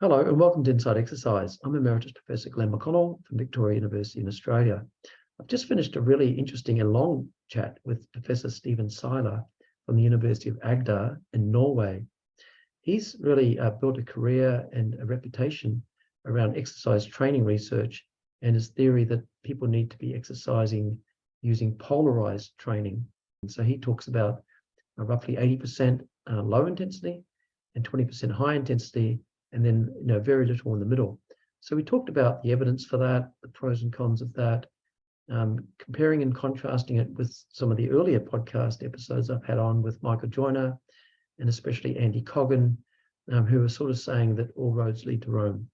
Hello and welcome to Inside Exercise. I'm Emeritus Professor Glenn McConnell from Victoria University in Australia. I've just finished a really interesting and long chat with Professor Stephen Seiler from the University of Agder in Norway. He's really built a career and a reputation around exercise training research and his theory that people need to be exercising using polarized training. And so he talks about roughly 80% low intensity and 20% high intensity, and then very little in the middle. So we talked about the evidence for that, the pros and cons of that, comparing and contrasting it with some of the earlier podcast episodes I've had on with Michael Joyner and especially Andy Coggan, who are sort of saying that all roads lead to Rome.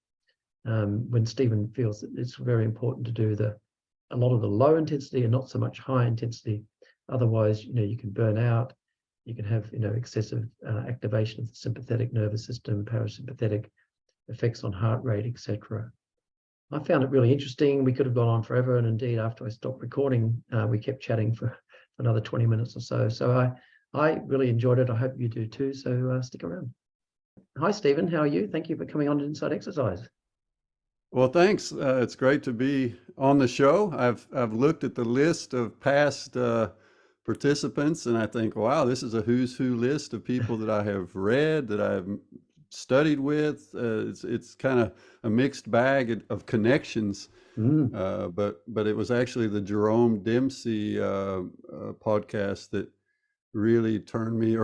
When Stephen feels that it's very important to do a lot of the low intensity and not so much high intensity. Otherwise, you can burn out. You can have, excessive activation of the sympathetic nervous system, parasympathetic effects on heart rate, etc. I found it really interesting. We could have gone on forever, and indeed, after I stopped recording, we kept chatting for another 20 minutes or so. So I really enjoyed it. I hope you do too. So stick around. Hi, Stephen. How are you? Thank you for coming on to Inside Exercise. Well, thanks. It's great to be on the show. I've looked at the list of past participants, and I think, wow, this is a who's who list of people that I have read, that I've studied with. It's kind of a mixed bag of connections. But it was actually the Jerome Dempsey podcast that really turned me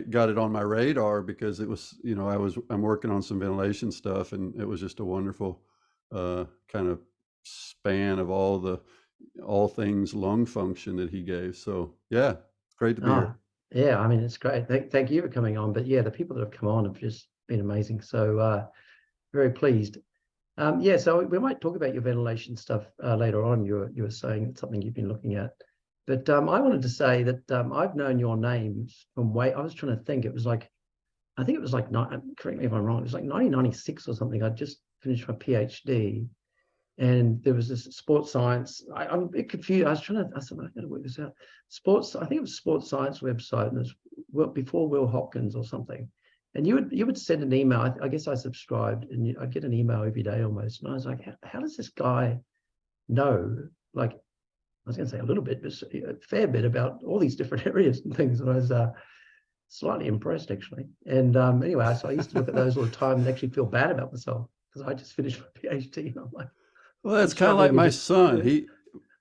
got it on my radar, because it was, I'm working on some ventilation stuff, and it was just a wonderful kind of span of all things lung function that he gave. So yeah, it's great to be here. Yeah, I mean, it's great. Thank you for coming on. But yeah, the people that have come on have just been amazing. So very pleased. Yeah, so we might talk about your ventilation stuff later on. You were saying it's something you've been looking at. But I wanted to say that I've known your name from I was trying to think. I think it was like, correct me if I'm wrong, it was like 1996 or something. I'd just finished my PhD. And there was this sports science. I'm a bit confused. I said, I got to work this out. I think it was a sports science website, and it was before Will Hopkins or something. And you would send an email. I guess I subscribed, and I'd get an email every day almost. And I was like, how does this guy know? Like, I was going to say a little bit, but a fair bit about all these different areas and things. And I was slightly impressed, actually. And anyway, so I used to look at those all the time and actually feel bad about myself, because I just finished my PhD, and I'm like, well, that's kind of like my son.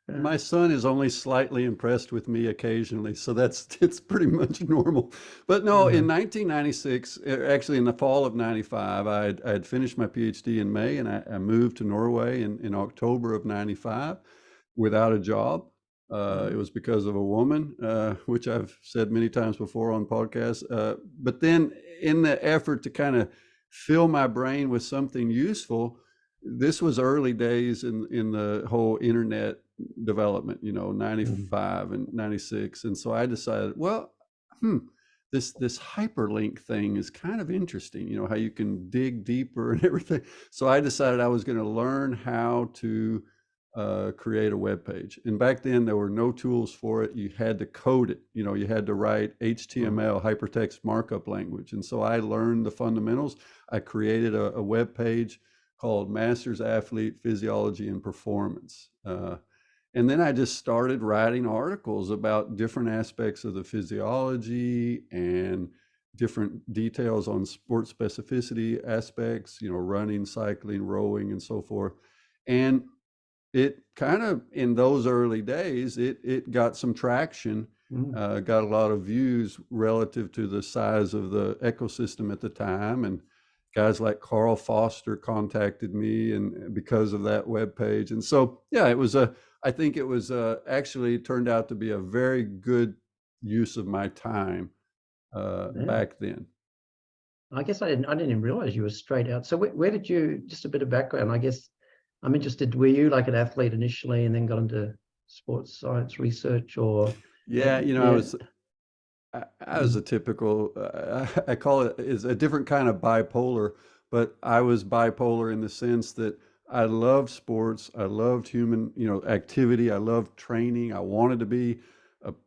My son is only slightly impressed with me occasionally, so it's pretty much normal. But no, in 1996, actually in the fall of 95, I had finished my PhD in May, and I moved to Norway in October of 95 without a job. It was because of a woman, which I've said many times before on podcasts. But then, in the effort to kind of fill my brain with something useful, this was early days in the whole internet development, 95 and 96. And so I decided, well, this hyperlink thing is kind of interesting, how you can dig deeper and everything. So I decided I was going to learn how to create a web page. And back then there were no tools for it. You had to code it. You had to write HTML, hypertext markup language. And so I learned the fundamentals. I created a web page called Masters Athlete Physiology and Performance. And then I just started writing articles about different aspects of the physiology and different details on sport specificity aspects, running, cycling, rowing, and so forth. And it kind of, in those early days, it got some traction, got a lot of views relative to the size of the ecosystem at the time. And guys like Carl Foster contacted me, and because of that webpage. And so, yeah, I think it was actually turned out to be a very good use of my time back then. I guess I didn't even realize you were straight out. So where did you, just a bit of background, I guess I'm interested, were you like an athlete initially and then got into sports science research, or? Yeah, I was a typical, I call it, is a different kind of bipolar, but I was bipolar in the sense that I loved sports. I loved human, activity. I loved training. I wanted to be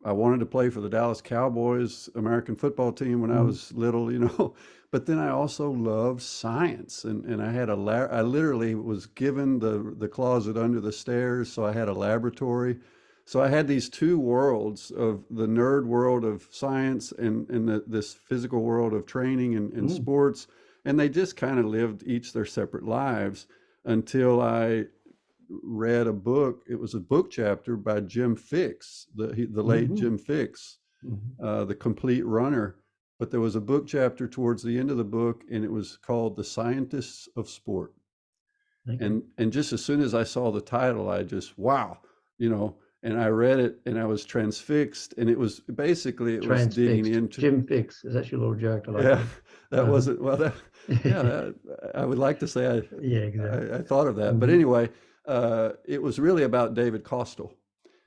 I wanted to play for the Dallas Cowboys American football team when I was little, but then I also loved science, and I had I literally was given the closet under the stairs, so I had a laboratory. So I had these two worlds of the nerd world of science and this physical world of training and sports, and they just kind of lived each their separate lives until I read a book. It was a book chapter by Jim Fixx, the late Jim Fixx, The Complete Runner. But there was a book chapter towards the end of the book, and it was called The Scientists of Sport. And just as soon as I saw the title, I just, wow, and I read it and I was transfixed, and it was basically, it was digging into Jim Fixx. Is that your little joke? I like that. That wasn't, well, I would like to say exactly. I thought of that. But anyway, it was really about David Costill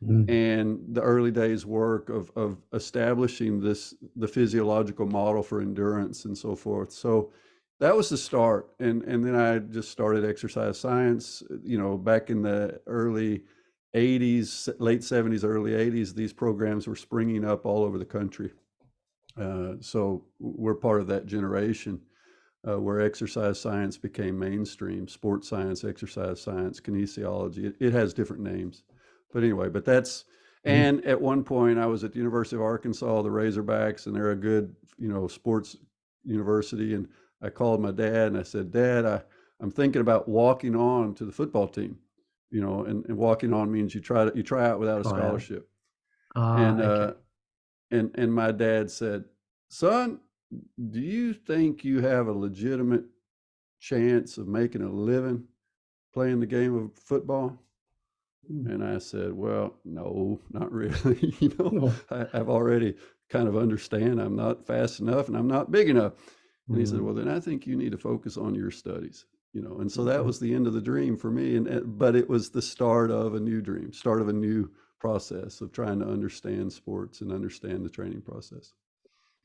and the early days work of establishing the physiological model for endurance and so forth. So that was the start. And then I just started exercise science, back in the early 80s, late 70s, early 80s. These programs were springing up all over the country. So we're part of that generation where exercise science became mainstream. Sports science, exercise science, kinesiology. It has different names. But anyway, and at one point I was at the University of Arkansas, the Razorbacks, and they're a good, sports university. And I called my dad and I said, Dad, I'm thinking about walking on to the football team. And walking on means you try out without a scholarship. And my dad said, son, do you think you have a legitimate chance of making a living playing the game of football? And I said, well, no, not really. I've already kind of understand I'm not fast enough and I'm not big enough. And he said, well, then I think you need to focus on your studies. And so that was the end of the dream for me. But it was the start of a new dream, start of a new process of trying to understand sports and understand the training process.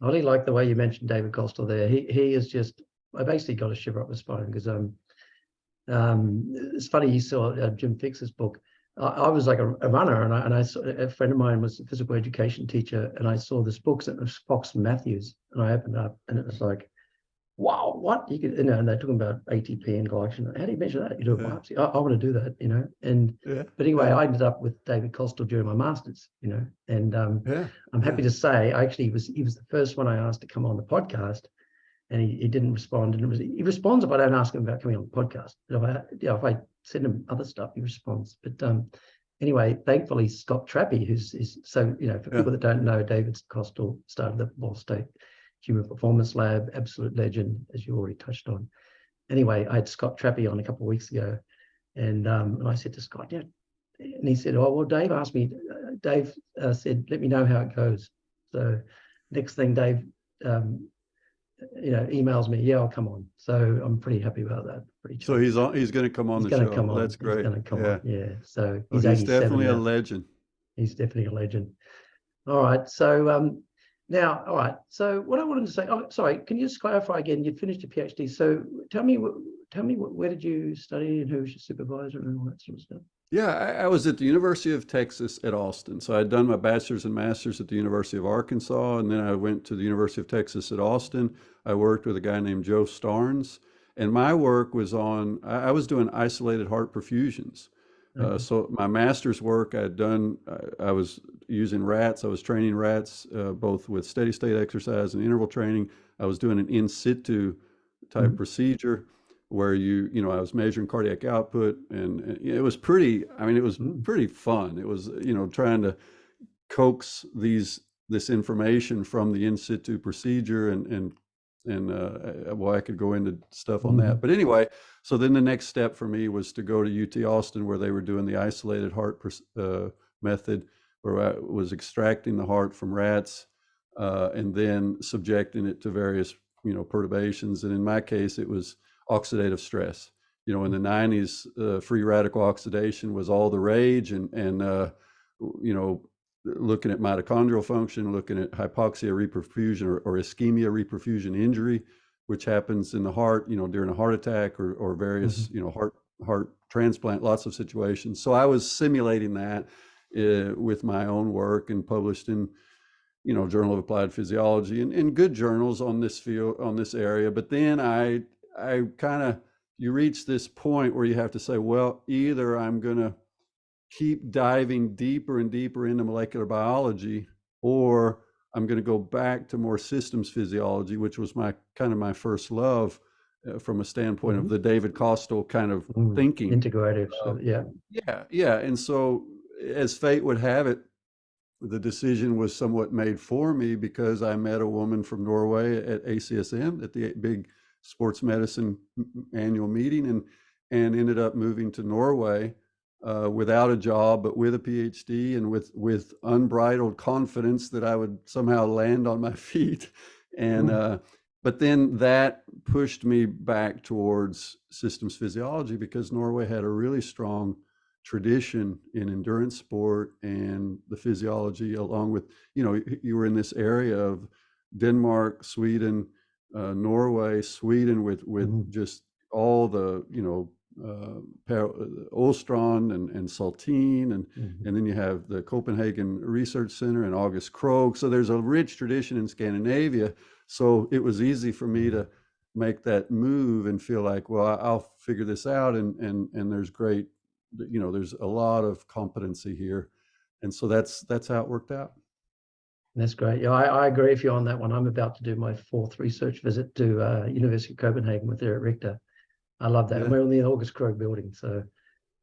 I really like the way you mentioned David Costill there. He is just, I basically got a shiver up my spine because it's funny you saw Jim Fixx's book. I was like a runner, and I saw, a friend of mine was a physical education teacher, and I saw this book, and it was Fox Matthews, and I opened up, and it was like, wow, what you could, and they're talking about ATP and glycogen. How do you measure that? You do a biopsy. I want to do that, But anyway, I ended up with David Costill during my masters, and I'm happy to say, he was the first one I asked to come on the podcast, and he didn't respond. And he responds if I don't ask him about coming on the podcast. But if I send him other stuff, he responds. But anyway, thankfully, Scott Trappy, who's so, for people that don't know, David Costill started the Ball State Human Performance Lab, absolute legend, as you already touched on. Anyway, I had Scott Trappy on a couple of weeks ago, and I said to Scott, and he said, oh, well, Dave asked me, Dave said, let me know how it goes. So next thing, Dave, emails me, I'll come on. So I'm pretty happy about that. So he's going to come on the show. Come on. That's great. He's going to come on. So he's definitely a legend. He's definitely a legend. All right. So now, all right. So what I wanted to say, sorry, can you just clarify again? You finished your PhD. So tell me where did you study and who was your supervisor and all that sort of stuff? Yeah, I was at the University of Texas at Austin. So I'd done my bachelor's and master's at the University of Arkansas, and then I went to the University of Texas at Austin. I worked with a guy named Joe Starnes, and my work was I was doing isolated heart perfusions. So my master's work I'd done, I was using rats. I was training rats both with steady state exercise and interval training. I was doing an in situ type procedure where I was measuring cardiac output, and it was pretty fun. It was, trying to coax this information from the in situ procedure and I could go into stuff on that. But anyway, so then the next step for me was to go to UT Austin, where they were doing the isolated heart method, where I was extracting the heart from rats and then subjecting it to various, perturbations. And in my case, it was oxidative stress. In the 90s, free radical oxidation was all the rage, and looking at mitochondrial function, looking at hypoxia reperfusion or ischemia reperfusion injury, which happens in the heart, during a heart attack or various, heart transplant, lots of situations. So I was simulating that. with my own work and published in, Journal of Applied Physiology and good journals on this field, on this area. But then I kind of, you reach this point where you have to say, well, either I'm going to keep diving deeper and deeper into molecular biology, or I'm going to go back to more systems physiology, which was my first love from a standpoint of the David Costill kind of thinking. Integrative, yeah. Yeah. And so as fate would have it, the decision was somewhat made for me because I met a woman from Norway at ACSM at the big sports medicine annual meeting, and ended up moving to Norway without a job, but with a PhD and with unbridled confidence that I would somehow land on my feet. And but then that pushed me back towards systems physiology because Norway had a really strong tradition in endurance sport and the physiology, along with, you were in this area of Denmark, Sweden, Norway, Sweden, with just all the, Ostron and Saltine, and then you have the Copenhagen Research Center and August Krogh. So there's a rich tradition in Scandinavia. So it was easy for me to make that move and feel like, well, I'll figure this out. And there's great, there's a lot of competency here. And so that's how it worked out. That's great. Yeah, I agree with you on that one. I'm about to do my 4th research visit to University of Copenhagen with Eric Richter. I love that. Yeah. And we're in the August Krogh building. So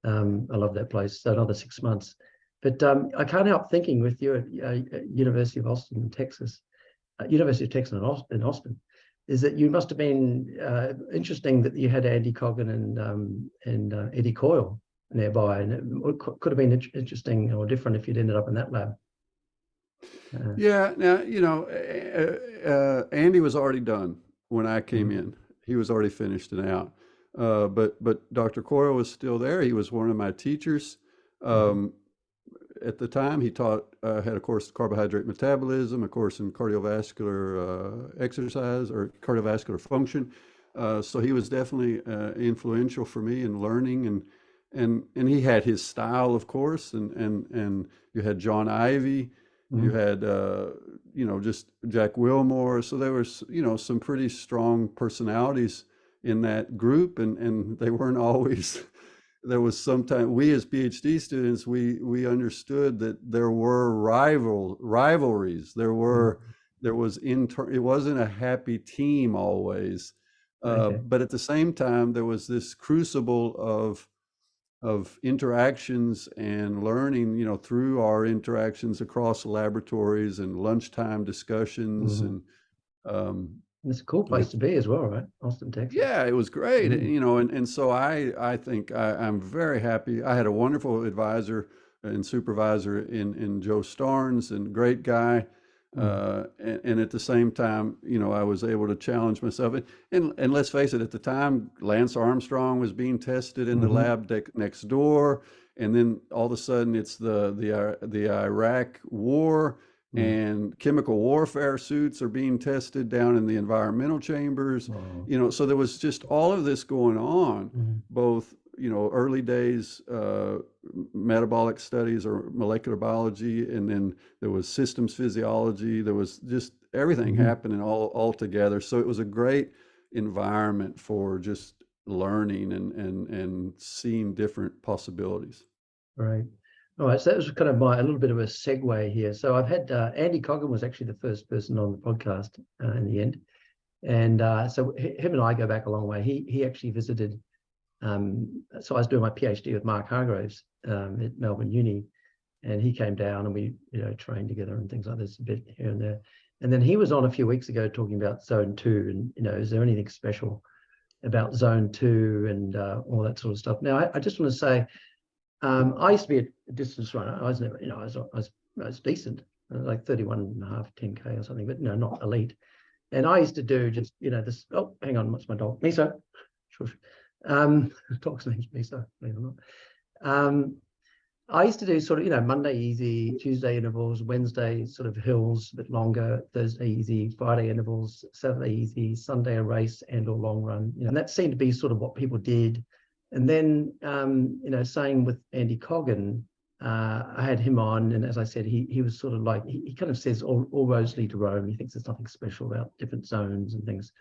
I love that place. So another 6 months. But I can't help thinking with you at University of Austin, Texas, University of Texas in Austin, is that you must have been interesting that you had Andy Coggan and Eddie Coyle nearby. And it could have been interesting or different if you'd ended up in that lab. Yeah. Now, Andy was already done when I came in. He was already finished and out. But Dr. Coyle was still there. He was one of my teachers. At the time, he had a course in carbohydrate metabolism, a course in cardiovascular exercise or cardiovascular function. So he was definitely influential for me in learning, and he had his style, of course. And you had John Ivey, you had just Jack Wilmore. So there was some pretty strong personalities in that group, and they weren't always. There was sometimes we as PhD students, we understood that there were rivalries. There was it wasn't a happy team always, but at the same time there was this crucible of interactions and learning, through our interactions across laboratories and lunchtime discussions and. It's a cool place to be as well, right? Austin, Texas. Yeah, it was great. And so I think I'm very happy. I had a wonderful advisor and supervisor in Joe Starnes, and great guy. And at the same time, I was able to challenge myself. And let's face it, at the time, Lance Armstrong was being tested in the lab next door. And then all of a sudden it's the Iraq war. And chemical warfare suits are being tested down in the environmental chambers. So there was just all of this going on, both, early days metabolic studies or molecular biology, and then there was systems physiology. There was just everything happening all together. So it was a great environment for just learning and seeing different possibilities. Right. All right, so that was kind of a little bit of a segue here. So I've had Andy Coggan was actually the first person on the podcast in the end, and so him and I go back a long way. He actually visited. So I was doing my PhD with Mark Hargraves at Melbourne Uni, and he came down and we trained together and things like this a bit here and there. And then he was on a few weeks ago talking about Zone 2 and is there anything special about Zone 2 and all that sort of stuff. Now I just want to say. I used to be a distance runner. I was never, I was decent, like 31.5, 10K or something, but no, not elite. And I used to do just, this, oh, hang on, what's my dog? Miso. Shush. Dog's name's Miso, believe it or not. I used to do sort of, Monday easy, Tuesday intervals, Wednesday sort of hills, a bit longer, Thursday easy, Friday intervals, Saturday easy, Sunday a race and or long run. And that seemed to be sort of what people did. And then, same with Andy Coggan, I had him on, and as I said, he was sort of like, he kind of says all roads lead to Rome. He thinks there's nothing special about different zones and things.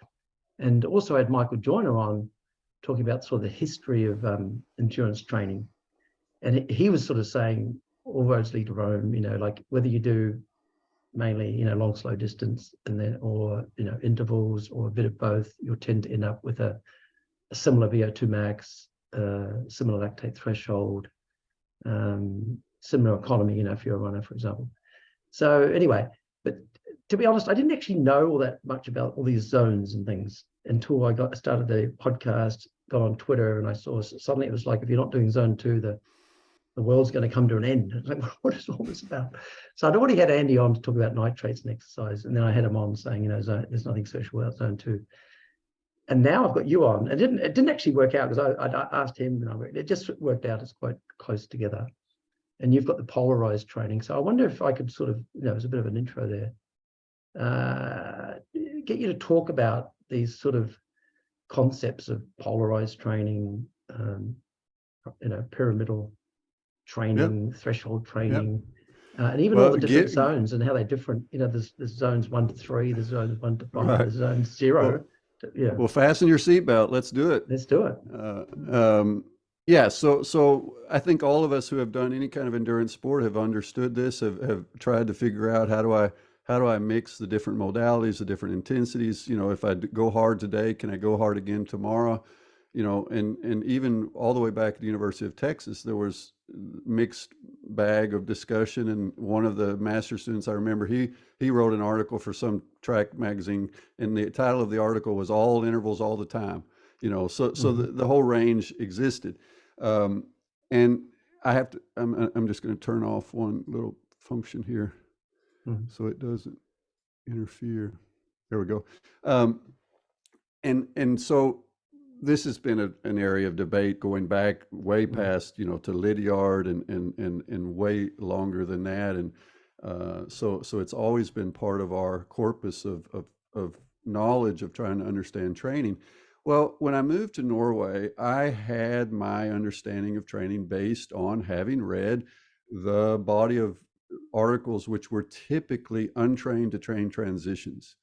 And also I had Michael Joyner on, talking about sort of the history of endurance training. And he was sort of saying all roads lead to Rome, like whether you do mainly, long, slow distance, and then, or, intervals, or a bit of both, you'll tend to end up with a similar VO2 max, similar lactate threshold, similar economy, if you're a runner, for example. So anyway, but to be honest, I didn't actually know all that much about all these zones and things until I started the podcast, got on Twitter, and I saw suddenly it was like, if you're not doing zone 2, the world's going to come to an end. It's like, what is all this about? So I'd already had Andy on to talk about nitrates and exercise, and then I had him on saying, there's nothing special about zone 2. And now I've got you on. It didn't actually work out, because I asked him, and it just worked out. It's quite close together. And you've got the polarized training. So I wonder if I could sort of, as a bit of an intro there, get you to talk about these sort of concepts of polarized training, pyramidal training, threshold training, and even all the different zones and how they're different. There's zones 1 to 3, there's zones 1 to 5, there's zones 0. Well, fasten your seatbelt. Let's do it. Let's do it. So I think all of us who have done any kind of endurance sport have understood this, have tried to figure out how do I mix the different modalities, the different intensities. If I go hard today, can I go hard again tomorrow? And even all the way back at the University of Texas, there was mixed bag of discussion. And one of the master students, I remember, he wrote an article for some track magazine, and the title of the article was "All Intervals All the Time." So the whole range existed. And I'm just going to turn off one little function here, so it doesn't interfere. There we go. And so this has been an area of debate going back way past, to Lydiard and way longer than that. And so it's always been part of our corpus of knowledge of trying to understand training. Well, when I moved to Norway, I had my understanding of training based on having read the body of articles which were typically untrained to trained transitions.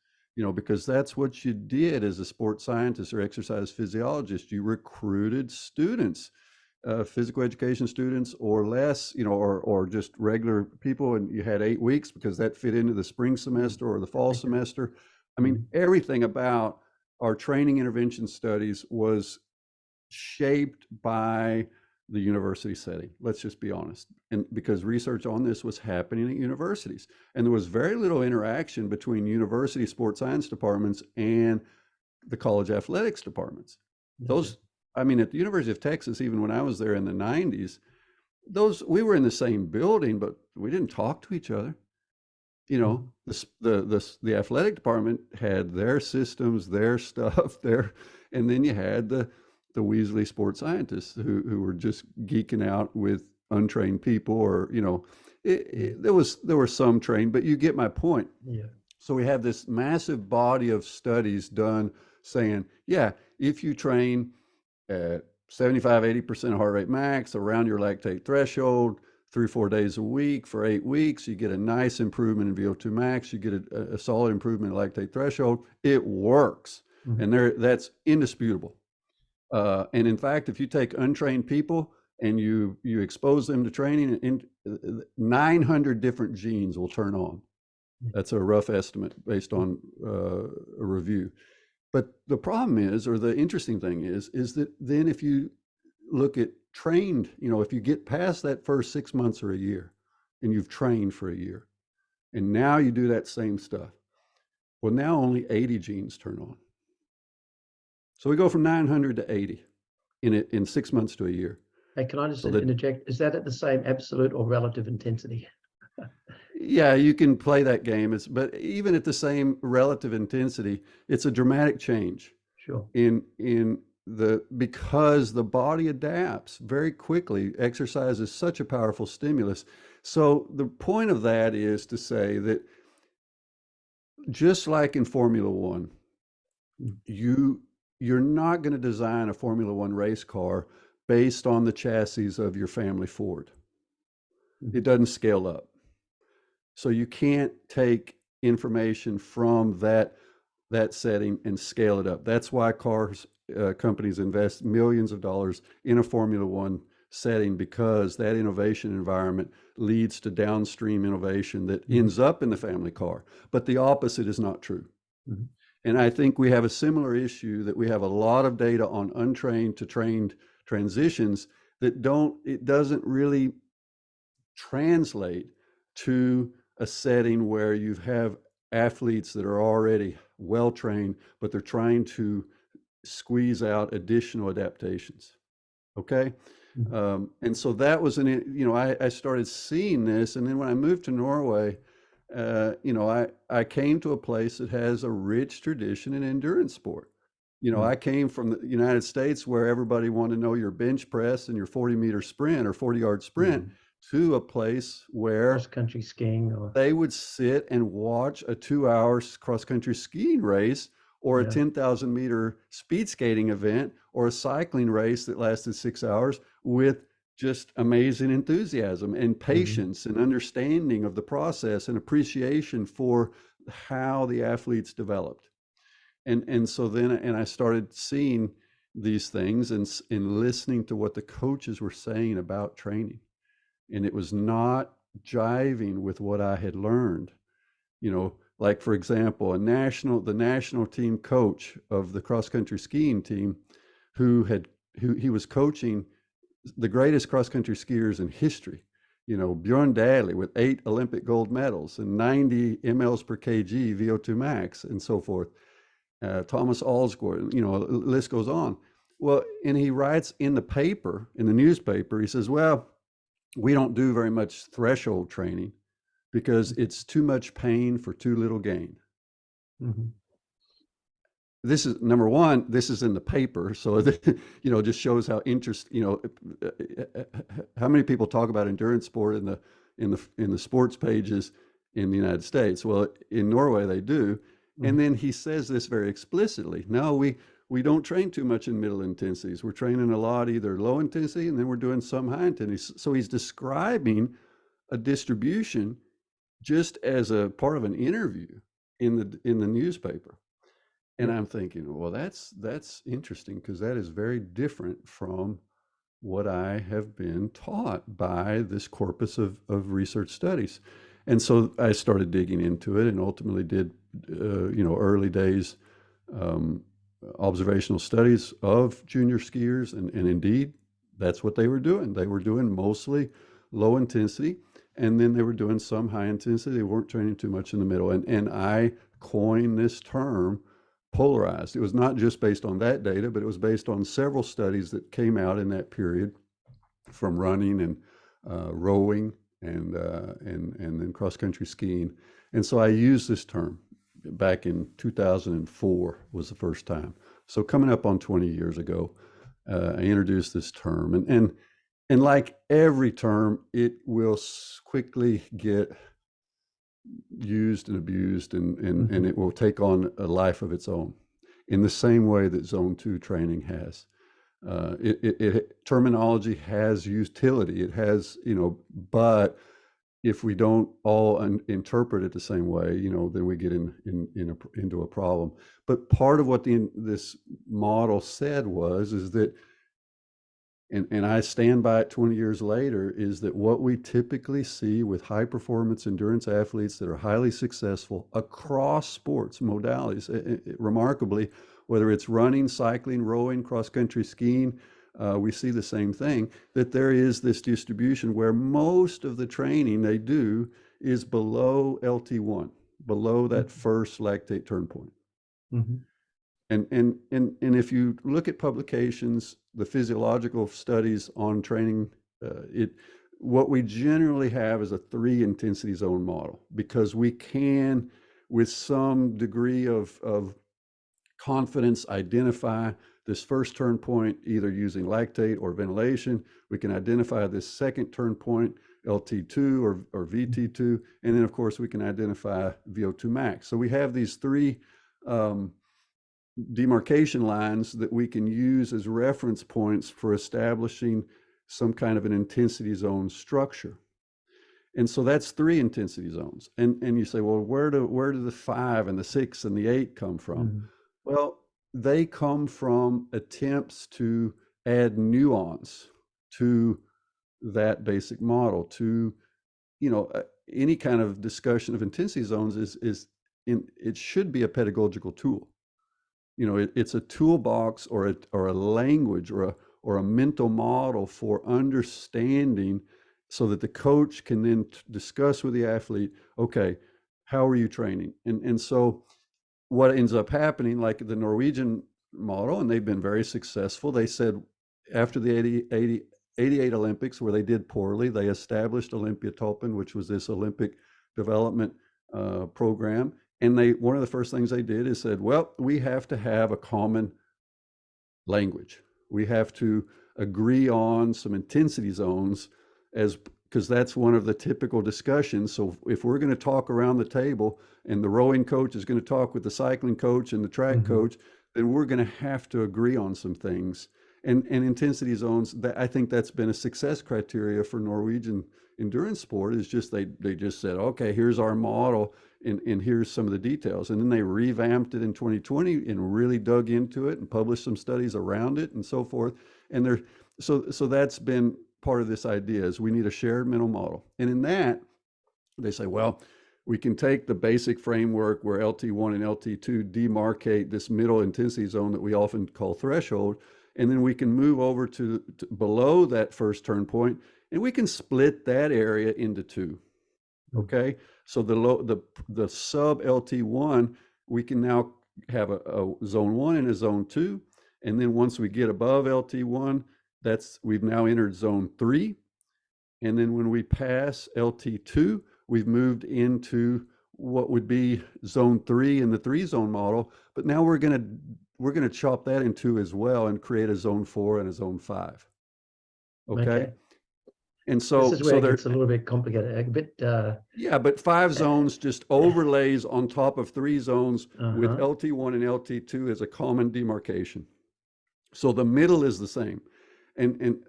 Because that's what you did as a sports scientist or exercise physiologist. You recruited students, physical education students or less, or just regular people, and you had 8 weeks because that fit into the spring semester or the fall semester. I mean, everything about our training intervention studies was shaped by the university setting. Let's just be honest. And because research on this was happening at universities, and there was very little interaction between university sports science departments and the college athletics departments. Those, at the University of Texas, even when I was there in the 90s, we were in the same building, but we didn't talk to each other. The athletic department had their systems, their stuff there, and then you had the Weasley sports scientists who were just geeking out with untrained people, or there were some trained, but you get my point. Yeah. So we have this massive body of studies done saying, if you train at 75-80% heart rate max around your lactate threshold 3-4 days a week for 8 weeks, you get a nice improvement in VO2 max, you get a solid improvement in lactate threshold. It works. And that's indisputable. And in fact, if you take untrained people and you expose them to training, 900 different genes will turn on. That's a rough estimate based on a review. But the problem is, or the interesting thing is that then if you look at trained, if you get past that first 6 months or a year, and you've trained for a year, and now you do that same stuff, well, now only 80 genes turn on. So we go from 900 to 80 in 6 months to a year. Hey, can I just interject? Is that at the same absolute or relative intensity? Yeah, you can play that game. But even at the same relative intensity, it's a dramatic change. Sure. Because the body adapts very quickly. Exercise is such a powerful stimulus. So the point of that is to say that just like in Formula One, you're not going to design a Formula One race car based on the chassis of your family Ford. it doesn't scale up. So you can't take information from that setting and scale it up. That's why companies invest millions of dollars in a Formula One setting, because that innovation environment leads to downstream innovation that ends up in the family car. But the opposite is not true. And I think we have a similar issue, that we have a lot of data on untrained to trained transitions that it doesn't really translate to a setting where you have athletes that are already well trained, but they're trying to squeeze out additional adaptations. Okay. And so that was I started seeing this. And then when I moved to Norway, I came to a place that has a rich tradition in endurance sport. I came from the United States, where everybody wanted to know your bench press and your 40-meter sprint or 40-yard sprint, to a place where cross-country skiing, they would sit and watch a 2-hour cross-country skiing race, or a 10,000-meter speed skating event, or a cycling race that lasted 6 hours, with just amazing enthusiasm and patience and understanding of the process and appreciation for how the athletes developed. And so then I started seeing these things and listening to what the coaches were saying about training. And it was not jiving with what I had learned. Like, for example, the national team coach of the cross-country skiing team, who he was coaching the greatest cross-country skiers in history, Bjorn Daly, with 8 Olympic gold medals and 90 mLs per kg VO2 max and so forth. Thomas Alsgaard, the list goes on. Well, and he writes in the newspaper, he says, well, we don't do very much threshold training because it's too much pain for too little gain. This is number one. This is in the paper, so it just shows how how many people talk about endurance sport in the sports pages in the United States. Well, in Norway they do, and then he says this very explicitly. No, we don't train too much in middle intensities. We're training a lot either low intensity, and then we're doing some high intensity. So he's describing a distribution just as a part of an interview in the newspaper. And I'm thinking, well, that's interesting, because that is very different from what I have been taught by this corpus of research studies. And so I started digging into it, and ultimately did, early days observational studies of junior skiers. And indeed, that's what they were doing. They were doing mostly low intensity, and then they were doing some high intensity. They weren't training too much in the middle. And I coined this term, polarized. It was not just based on that data, but it was based on several studies that came out in that period, from running and rowing and then cross-country skiing. And so I used this term back in 2004 was the first time. So coming up on 20 years ago, I introduced this term, and like every term, it will quickly get used and abused, and it will take on a life of its own, in the same way that Zone 2 training has. Terminology has utility. It has, but if we don't all interpret it the same way, then we get into a problem. But part of what this model said is that, and I stand by it 20 years later, is that what we typically see with high performance endurance athletes that are highly successful across sports modalities, remarkably, whether it's running, cycling, rowing, cross-country skiing, we see the same thing, that there is this distribution where most of the training they do is below LT1, below that first lactate turn point. And if you look at publications, the physiological studies on training, what we generally have is a 3 intensity zone model, because we can, with some degree of confidence, identify this first turn point either using lactate or ventilation. We can identify this second turn point, LT2 or VT2, and then of course we can identify VO2 max. So we have these 3 demarcation lines that we can use as reference points for establishing some kind of an intensity zone structure. And so that's 3 intensity zones. And you say, well, where do the 5 and the 6 and the 8 come from? Mm-hmm. Well, they come from attempts to add nuance to that basic model. To, any kind of discussion of intensity zones it should be a pedagogical tool. It's a toolbox or a language or a mental model for understanding, so that the coach can then discuss with the athlete, okay, how are you training? And so what ends up happening, like the Norwegian model, and they've been very successful, they said after the 88 Olympics, where they did poorly, they established Olympiatoppen, which was this Olympic development program. And one of the first things they did is said, well, we have to have a common language. We have to agree on some intensity zones, because that's one of the typical discussions. So if we're going to talk around the table and the rowing coach is going to talk with the cycling coach and the track coach, then we're going to have to agree on some things. And intensity zones, I think that's been a success criteria for Norwegian endurance sport, is just they just said, okay, here's our model, and here's some of the details. And then they revamped it in 2020 and really dug into it and published some studies around it and so forth. And so that's been part of this idea, is we need a shared mental model. And in that, they say, well, we can take the basic framework where LT1 and LT2 demarcate this middle intensity zone that we often call threshold, and then we can move over to below that first turn point, and we can split that area into 2. Okay, so the sub LT1, we can now have a zone 1 and a zone 2, and then once we get above LT1, we've now entered zone 3, and then when we pass LT2, we've moved into what would be zone 3 in the 3-zone model. But now we're gonna chop that in 2 as well and create a zone 4 and a zone 5. Okay. And so this is where it gets a little bit complicated, a bit. Yeah, but 5 zones just overlays on top of 3 zones with LT1 and LT2 as a common demarcation. So the middle is the same,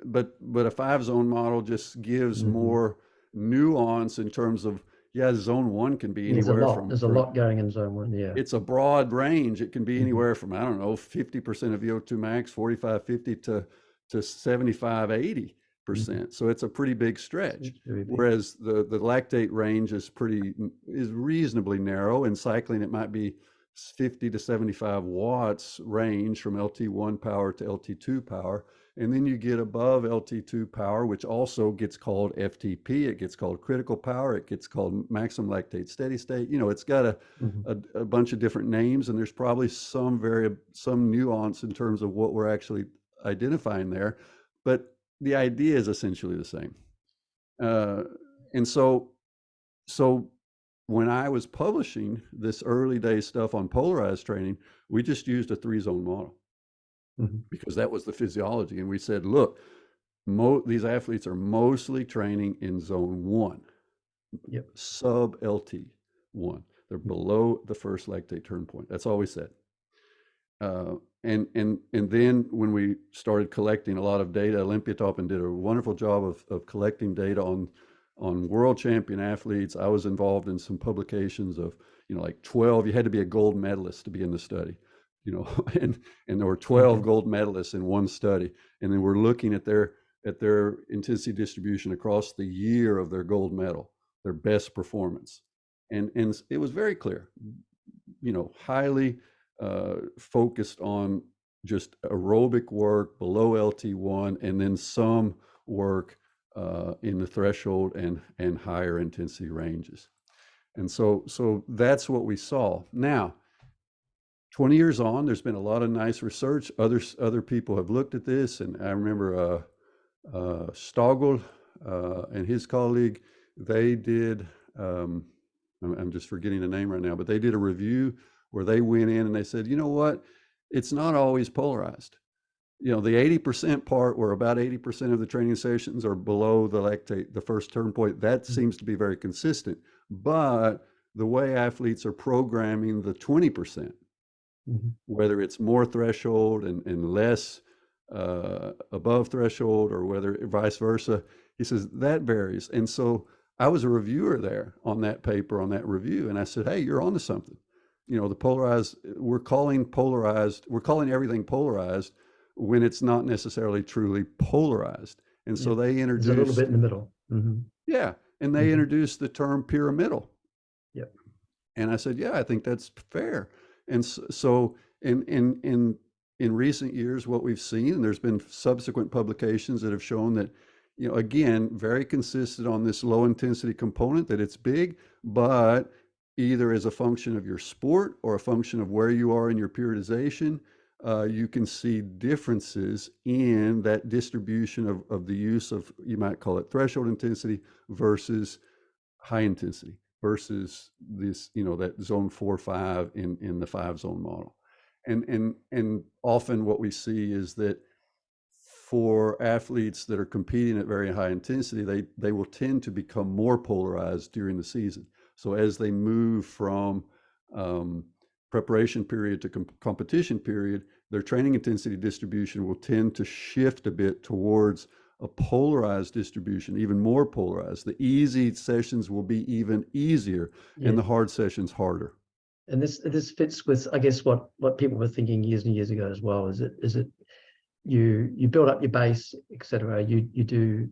but a 5-zone model just gives more nuance in terms of, zone 1 can be anywhere from. There's a lot going in zone 1. Yeah, it's a broad range. It can be anywhere from, I don't know, 50% of VO2 max, 45, 50 to 75, 80%. So it's a pretty big stretch. Whereas the lactate range is reasonably narrow. In cycling, it might be 50 to 75 watts range from LT1 power to LT2 power. And then you get above LT2 power, which also gets called FTP. It gets called critical power. It gets called maximum lactate steady state. It's got a bunch of different names, and there's probably some nuance in terms of what we're actually identifying there. But the idea is essentially the same. And so when I was publishing this early day stuff on polarized training, we just used a 3-zone model because that was the physiology. And we said, look, these athletes are mostly training in zone 1, sub LT1. They're below the first lactate turn point. That's all we said. And then when we started collecting a lot of data, Olympiatoppen did a wonderful job of collecting data on world champion athletes. I was involved in some publications of, like 12, you had to be a gold medalist to be in the study, and there were 12 gold medalists in one study. And then we're looking at their intensity distribution across the year of their gold medal, their best performance. And it was very clear, highly focused on just aerobic work below LT1, and then some work in the threshold and higher intensity ranges. And so that's what we saw. Now, 20 years on, there's been a lot of nice research. Other people have looked at this, and I remember Stogl and his colleague, they did, I'm just forgetting the name right now, but they did a review where they went in and they said, you know what, it's not always polarized. The 80% part, where about 80% of the training sessions are below the lactate, the first turn point, that seems to be very consistent. But the way athletes are programming the 20%, whether it's more threshold and less above threshold, or whether vice versa, he says that varies. And so I was a reviewer there on that paper, on that review, and I said, hey, you're onto something. You know, the polarized, we're calling everything polarized when it's not necessarily truly polarized. And so they introduced, there's a little bit in the middle. yeah, and they introduced the term pyramidal. Yep. And I said, yeah, I think that's fair. And so in recent years, what we've seen, and there's been subsequent publications that have shown that, you know, again, very consistent on this low intensity component, that it's big, but either as a function of your sport or a function of where you are in your periodization, you can see differences in that distribution of the use of, you might call it threshold intensity versus high intensity versus this, you know, that zone 4-5 in the 5-zone model. And often what we see is that for athletes that are competing at very high intensity, they will tend to become more polarized during the season. So as they move from preparation period to competition period, their training intensity distribution will tend to shift a bit towards a polarized distribution, even more polarized. The easy sessions will be even easier, and the hard sessions harder. And this fits with, I guess, what people were thinking years and years ago as well. Is it you build up your base, etc. You do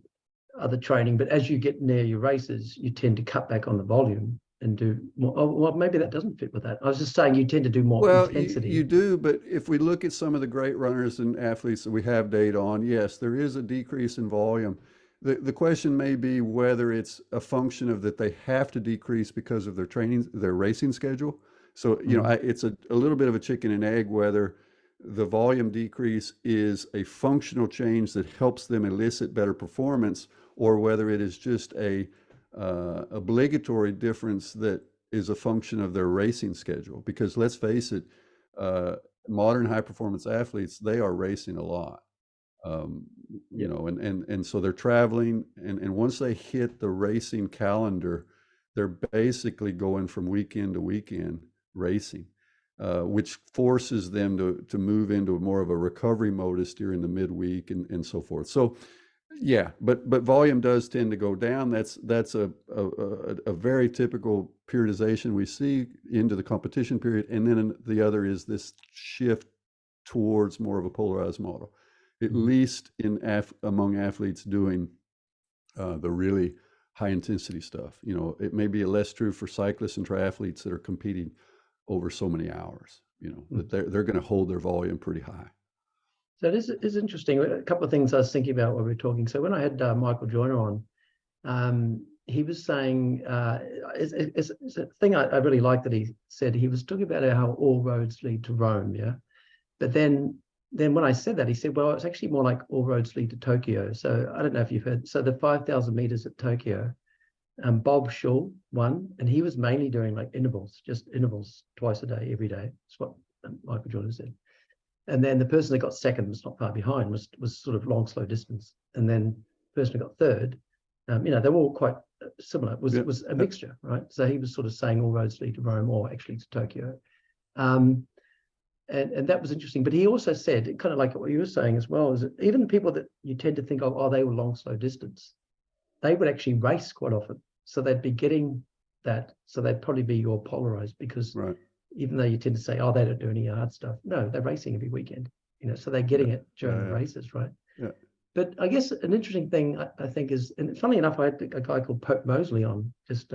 other training, but as you get near your races, you tend to cut back on the volume and do more. Oh, well, maybe that doesn't fit with that. I was just saying you tend to do more intensity. You do, but if we look at some of the great runners and athletes that we have data on, yes, there is a decrease in volume. The question may be whether it's a function of that they have to decrease because of their racing schedule. So, you know, it's a little bit of a chicken and egg, whether the volume decrease is a functional change that helps them elicit better performance, or whether it is just a obligatory difference that is a function of their racing schedule. Because let's face it, modern high performance athletes, they are racing a lot. You know, and so they're traveling, and once they hit the racing calendar, they're basically going from weekend to weekend racing, which forces them to move into more of a recovery modus during the midweek and so forth. So yeah, but volume does tend to go down. That's a very typical periodization we see into the competition period. And then the other is this shift towards more of a polarized model, at least among athletes doing the really high intensity stuff. You know, it may be less true for cyclists and triathletes that are competing over so many hours, you know, that they're going to hold their volume pretty high. So it is interesting. A couple of things I was thinking about while we were talking. So when I had Michael Joyner on, he was saying, it's a thing I really like that he said. He was talking about how all roads lead to Rome, yeah? But then when I said that, he said, well, it's actually more like all roads lead to Tokyo. So I don't know if you've heard. So the 5,000 meters at Tokyo, Bob Shaw won, and he was mainly doing like just intervals twice a day, every day. That's what Michael Jordan said. And then the person that got second was not far behind, was sort of long, slow distance. And then the person who got third, you know, they were all quite similar. It was a mixture, right? So he was sort of saying all roads lead to Rome, or actually to Tokyo. And that was interesting. But he also said, kind of like what you were saying as well, is that even people that you tend to think of, oh, they were long, slow distance, they would actually race quite often. So they'd be getting that. So they'd probably be your polarized, because even though you tend to say, oh, they don't do any hard stuff. No, they're racing every weekend, you know, so they're getting it during the races, right? Yeah. But I guess an interesting thing I think is, and funnily enough, I had a guy called Pope Mosley on just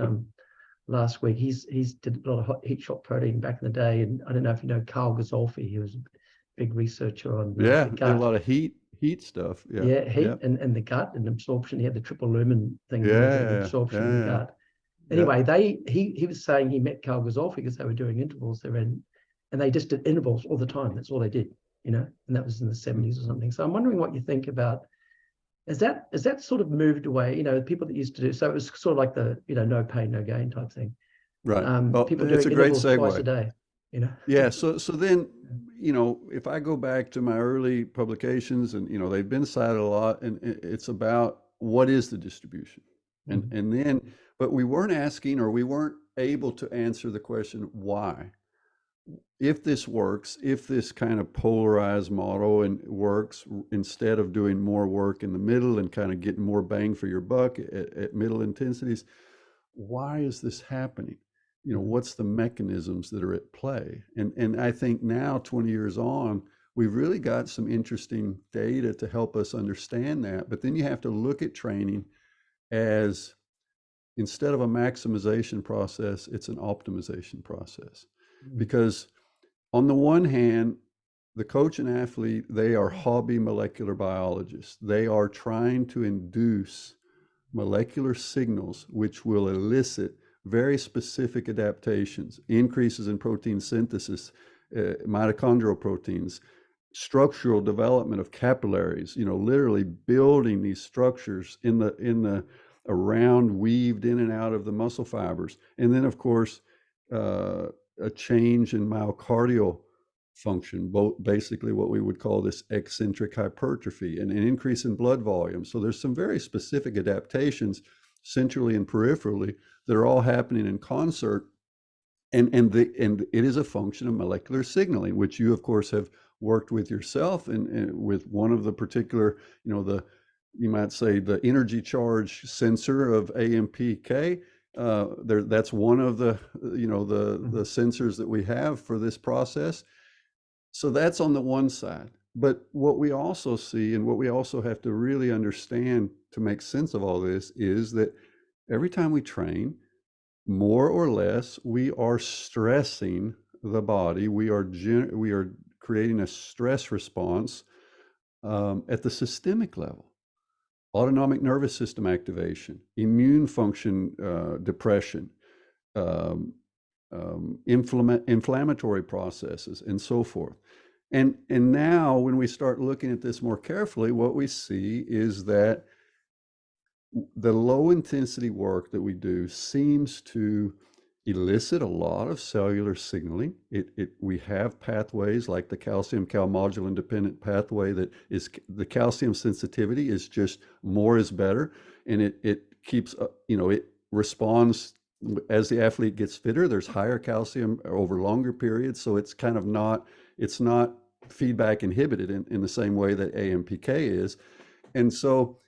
last week. He's did a lot of heat shock protein back in the day, and I don't know if you know Carl Gazzolfi. He was a big researcher on the gut. A lot of heat stuff. Heat and the gut and absorption. He had the triple lumen thing, absorption in the gut. Anyway, he was saying he met Carl Gazzolfi because they were doing intervals there, and they just did intervals all the time. That's all they did, you know, and that was in the 70s or something. So I'm wondering what you think about, is that sort of moved away, you know, people that used to do, so it was sort of like the, you know, no pain, no gain type thing. Right. People doing intervals twice a day, you know. Yeah. So then, you know, if I go back to my early publications, and, you know, they've been cited a lot, and it's about what is the distribution. And then, but we weren't asking, or we weren't able to answer the question, why? if this works, if this kind of polarized model and works, instead of doing more work in the middle and kind of getting more bang for your buck at middle intensities, why is this happening? What's the mechanisms that are at play? And I think now, 20 years on, we've really got some interesting data to help us understand that. But then you have to look at training as, instead of a maximization process, it's an optimization process. Because on the one hand, the coach and athlete, they are hobby molecular biologists. They are trying to induce molecular signals which will elicit very specific adaptations, increases in protein synthesis, mitochondrial proteins, structural development of capillaries, literally building these structures in the around, weaved in and out of the muscle fibers. And then, of course, a change in myocardial function, both basically what we would call this eccentric hypertrophy, and an increase in blood volume. So there's some very specific adaptations centrally and peripherally that are all happening in concert. And it is a function of molecular signaling, which you, of course, have worked with yourself, and with one of the particular, you might say, the energy charge sensor of AMPK. That's one of the sensors that we have for this process. So that's on the one side. But what we also see, and what we also have to really understand to make sense of all this, is that every time we train, more or less, we are stressing the body. We are creating a stress response at the systemic level. Autonomic nervous system activation, immune function depression, inflammatory processes, and so forth. And now, when we start looking at this more carefully, what we see is that the low intensity work that we do seems to elicit a lot of cellular signaling. We have pathways like the calcium calmodulin dependent pathway that is, the calcium sensitivity is just more is better, and it keeps it responds as the athlete gets fitter. There's higher calcium over longer periods, so it's kind of not feedback inhibited in the same way that AMPK is. And so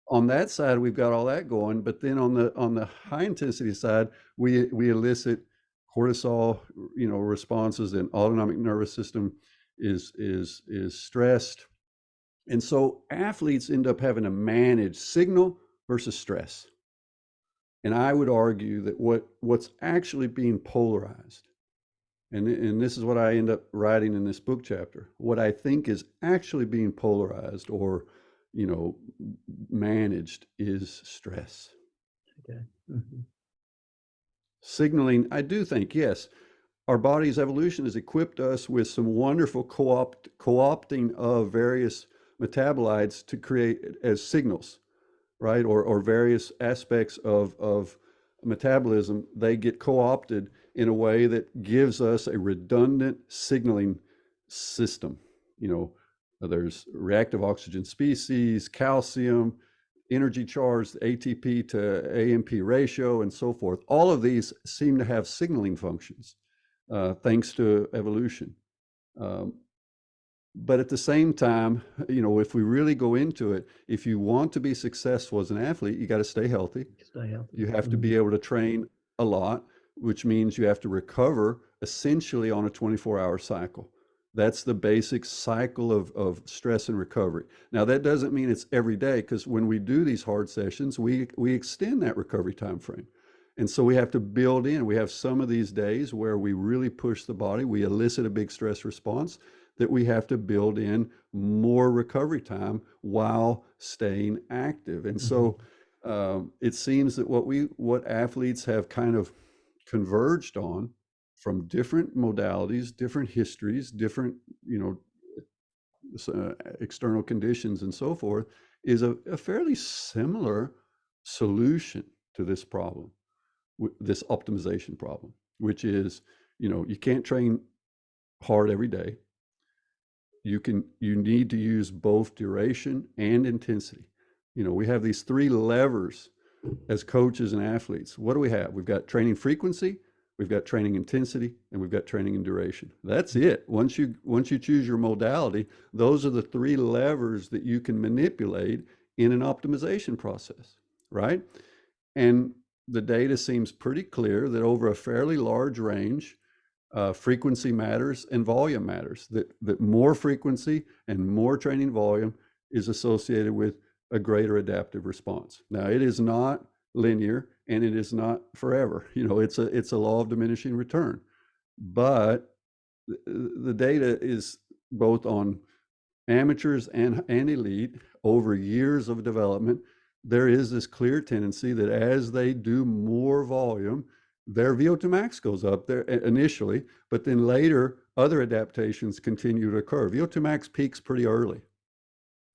on that side, we've got all that going, but then on the high intensity side, we elicit cortisol, responses, and autonomic nervous system is stressed. And so athletes end up having to manage signal versus stress. And I would argue that what's actually being polarized, and this is what I end up writing in this book chapter, what I think is actually being polarized or managed is stress. Okay. Mm-hmm. Signaling, I do think, yes, our body's evolution has equipped us with some wonderful co-opting of various metabolites to create as signals, right? Or various aspects of metabolism, they get co-opted in a way that gives us a redundant signaling system. There's reactive oxygen species, calcium, energy charge, ATP to AMP ratio, and so forth. All of these seem to have signaling functions, thanks to evolution. But at the same time, if we really go into it, if you want to be successful as an athlete, you got to stay healthy. You have to be able to train a lot, which means you have to recover essentially on a 24-hour cycle. That's the basic cycle of stress and recovery. Now, that doesn't mean it's every day, because when we do these hard sessions, we extend that recovery time frame. And so we have to build in. We have some of these days where we really push the body. We elicit a big stress response that we have to build in more recovery time while staying active. And so it seems that what athletes have kind of converged on from different modalities, different histories, different, external conditions and so forth, is a fairly similar solution to this problem, this optimization problem, which is, you can't train hard every day. You need to use both duration and intensity. We have these three levers as coaches and athletes. What do we have? We've got training frequency, we've got training intensity, and we've got training and duration. That's it. Once you choose your modality, those are the three levers that you can manipulate in an optimization process, right? And the data seems pretty clear that over a fairly large range, frequency matters and volume matters, that more frequency and more training volume is associated with a greater adaptive response. Now, it is not linear and it is not forever. It's a law of diminishing return. But the data is both on amateurs and elite over years of development. There is this clear tendency that as they do more volume, their VO2 max goes up there initially, but then later other adaptations continue to occur. VO2 max peaks pretty early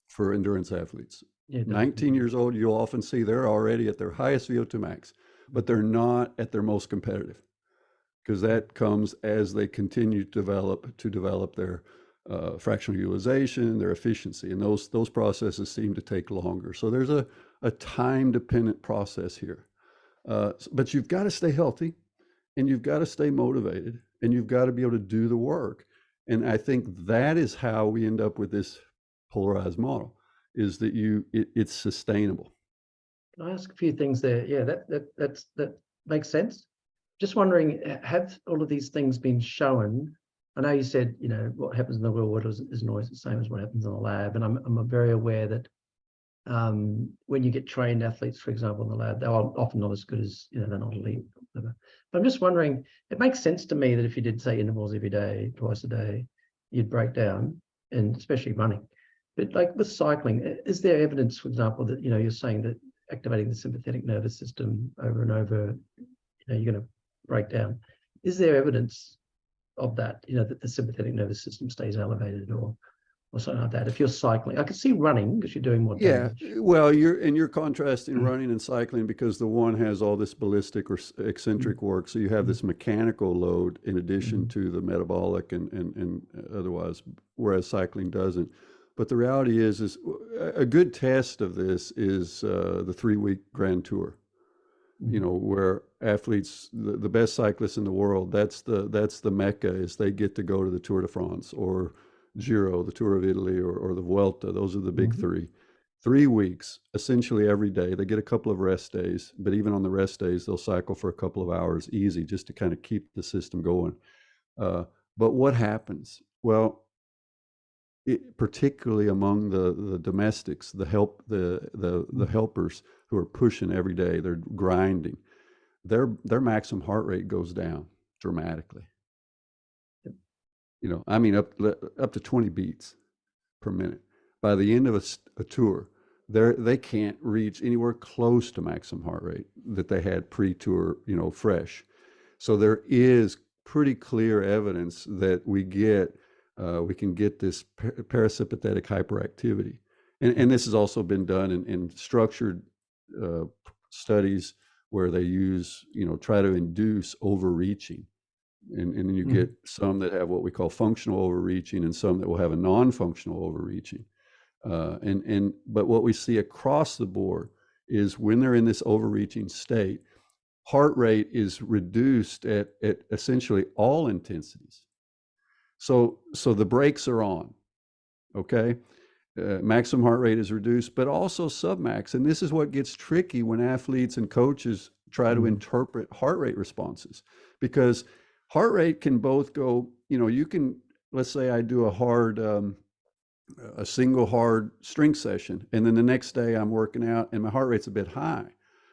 for endurance athletes. 19 years old, you'll often see they're already at their highest VO2 max, but they're not at their most competitive, because that comes as they continue to develop their fractional utilization, their efficiency, and those processes seem to take longer. So there's a time-dependent process here. But you've got to stay healthy, and you've got to stay motivated, and you've got to be able to do the work. And I think that is how we end up with this polarized model, is that it's sustainable. Can I ask a few things there? Yeah, that makes sense. Just wondering, have all of these things been shown? I know you said, what happens in the real world isn't always the same as what happens in the lab, and I'm very aware that when you get trained athletes, for example, in the lab, they're often not as good as, they're not elite. But I'm just wondering, it makes sense to me that if you did, say, intervals every day, twice a day, you'd break down, and especially running. But like with cycling, is there evidence, for example, that, you're saying that activating the sympathetic nervous system over and over, you're going to break down? Is there evidence of that, that the sympathetic nervous system stays elevated or something like that? If you're cycling, I can see running because you're doing more damage. Yeah, well, you're contrasting running and cycling because the one has all this ballistic or eccentric work, so you have this mechanical load in addition to the metabolic and otherwise, whereas cycling doesn't. But the reality is a good test of this is the 3-week Grand Tour. Where athletes, the best cyclists in the world, that's the mecca, is they get to go to the Tour de France or Giro, the Tour of Italy, or the Vuelta. Those are the big three. 3 weeks, essentially every day. They get a couple of rest days, but even on the rest days, they'll cycle for a couple of hours easy just to kind of keep the system going. But what happens? Well, particularly among the domestics, the helpers who are pushing every day, they're grinding, their maximum heart rate goes down dramatically. I mean, up to 20 beats per minute. By the end of a tour, they can't reach anywhere close to maximum heart rate that they had pre-tour, fresh. So there is pretty clear evidence that we can get this parasympathetic hyperactivity. And this has also been done in structured studies where they use, try to induce overreaching. And then you get some that have what we call functional overreaching and some that will have a non-functional overreaching. But what we see across the board is when they're in this overreaching state, heart rate is reduced at essentially all intensities. So the brakes are on, okay? Maximum heart rate is reduced, but also submax. And this is what gets tricky when athletes and coaches try to interpret heart rate responses, because heart rate can both go, you can, let's say I do a single hard strength session, and then the next day I'm working out and my heart rate's a bit high.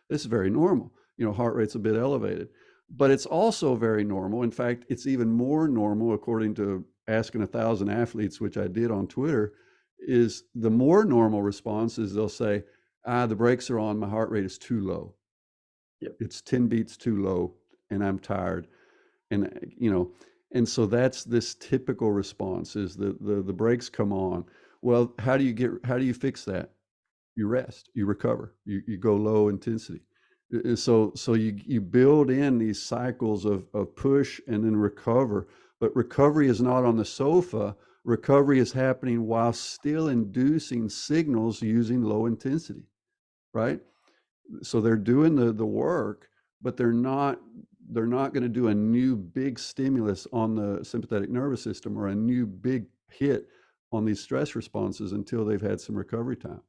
This is very normal. Heart rate's a bit elevated, but it's also very normal. In fact, it's even more normal, according to asking 1,000 athletes, which I did on Twitter, is the more normal response is they'll say, the brakes are on, my heart rate is too low. Yep. It's 10 beats too low and I'm tired. And so that's this typical response, is the brakes come on. Well, how do you fix that? You rest, you recover, you go low intensity. So you build in these cycles of push and then recover, but recovery is not on the sofa. Recovery is happening while still inducing signals using low intensity, right? So they're doing the work, but they're not they're not going to do a new big stimulus on the sympathetic nervous system or a new big hit on these stress responses until they've had some recovery time.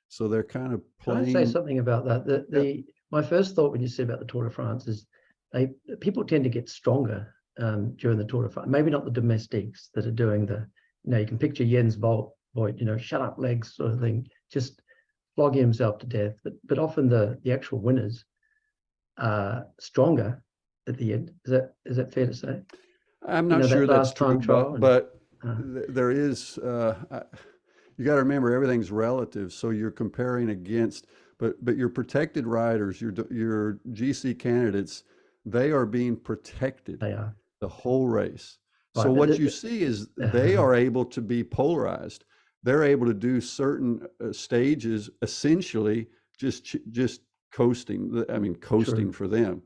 So they're kind of playing. Can I say something about that? My first thought when you said about the Tour de France is people tend to get stronger during the Tour de France. Maybe not the domestics that are doing you can picture Jens Voigt, shut up legs sort of thing, just flogging himself to death. But often the actual winners are stronger at the end. Is that fair to say? I'm not sure that's true, but there is. You got to remember everything's relative. So you're comparing against, but your protected riders, your GC candidates, they are being protected. They are the whole race. Right. So what you see is they are able to be polarized. They're able to do certain stages essentially just coasting. I mean, coasting True. For them,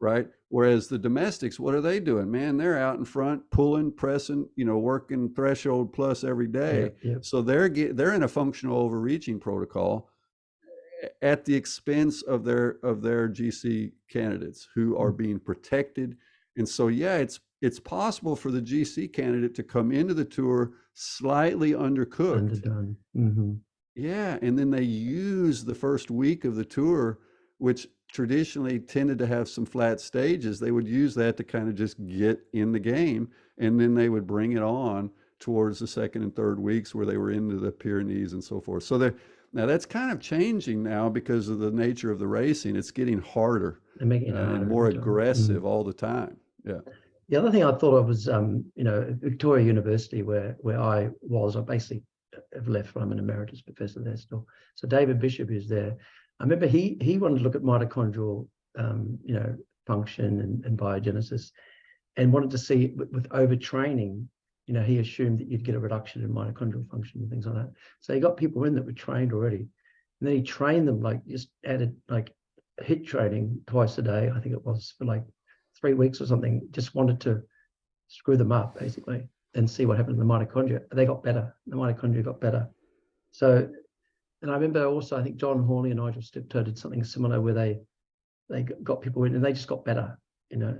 right? Whereas the domestics, what are they doing? Man, they're out in front, pulling, pressing, working threshold plus every day. Yeah. So they're in a functional overreaching protocol at the expense of their GC candidates who are being protected. And so, yeah, it's possible for the GC candidate to come into the Tour slightly undercooked. Underdone. Mm-hmm. Yeah, and then they use the first week of the Tour, which traditionally tended to have some flat stages. They would use that to kind of just get in the game, and then they would bring it on towards the second and third weeks where they were into the Pyrenees and so forth. So now that's kind of changing now because of the nature of the racing. It's getting harder and more aggressive all the time. Yeah. The other thing I thought of was, Victoria University, where I basically have left, but I'm an emeritus professor there still. So David Bishop is there. I remember he wanted to look at mitochondrial, function and biogenesis, and wanted to see with overtraining. He assumed that you'd get a reduction in mitochondrial function and things like that. So he got people in that were trained already, and then he trained them just added HIIT training twice a day. I think it was for 3 weeks or something. Just wanted to screw them up basically and see what happened to the mitochondria. They got better. The mitochondria got better. So, and I remember also, I think John Hawley and Nigel Stiptoe did something similar where they got people in and they just got better.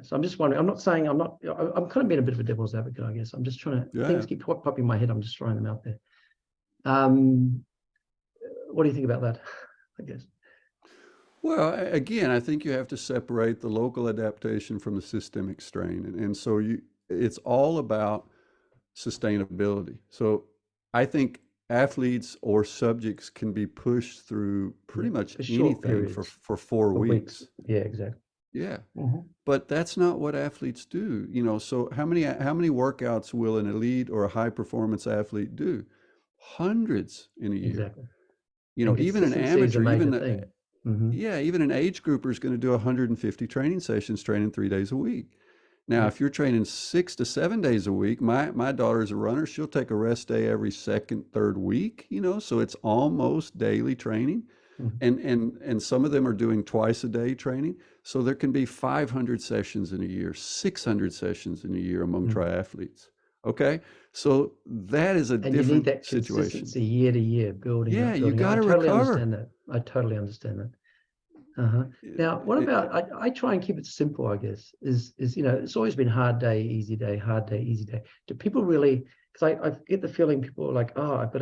So I'm just wondering, I'm kind of being a bit of a devil's advocate, I guess. I'm just trying to, things keep popping in my head. I'm just throwing them out there. What do you think about that, I guess? Well, again, I think you have to separate the local adaptation from the systemic strain. And so it's all about sustainability. So I think athletes or subjects can be pushed through pretty much anything for 4 weeks. Yeah, exactly. Yeah. Mm-hmm. But that's not what athletes do. So how many workouts will an elite or a high performance athlete do? Hundreds in a year. Exactly. Even an amateur, mm-hmm. Even an age grouper is going to do 150 training sessions, training 3 days a week. Now, if you're training 6 to 7 days a week, my daughter's a runner. She'll take a rest day every second, third week, so it's almost daily training. Mm-hmm. And some of them are doing twice a day training. So there can be 500 sessions in a year, 600 sessions in a year among triathletes. Okay. So that is a different you need that situation. Consistency year to year building. Yeah, you got to recover. I totally understand that. Uh-huh. Now, what about, I try and keep it simple, I guess, is it's always been hard day, easy day, hard day, easy day. Do people really, because I get the feeling people are like, oh, I've got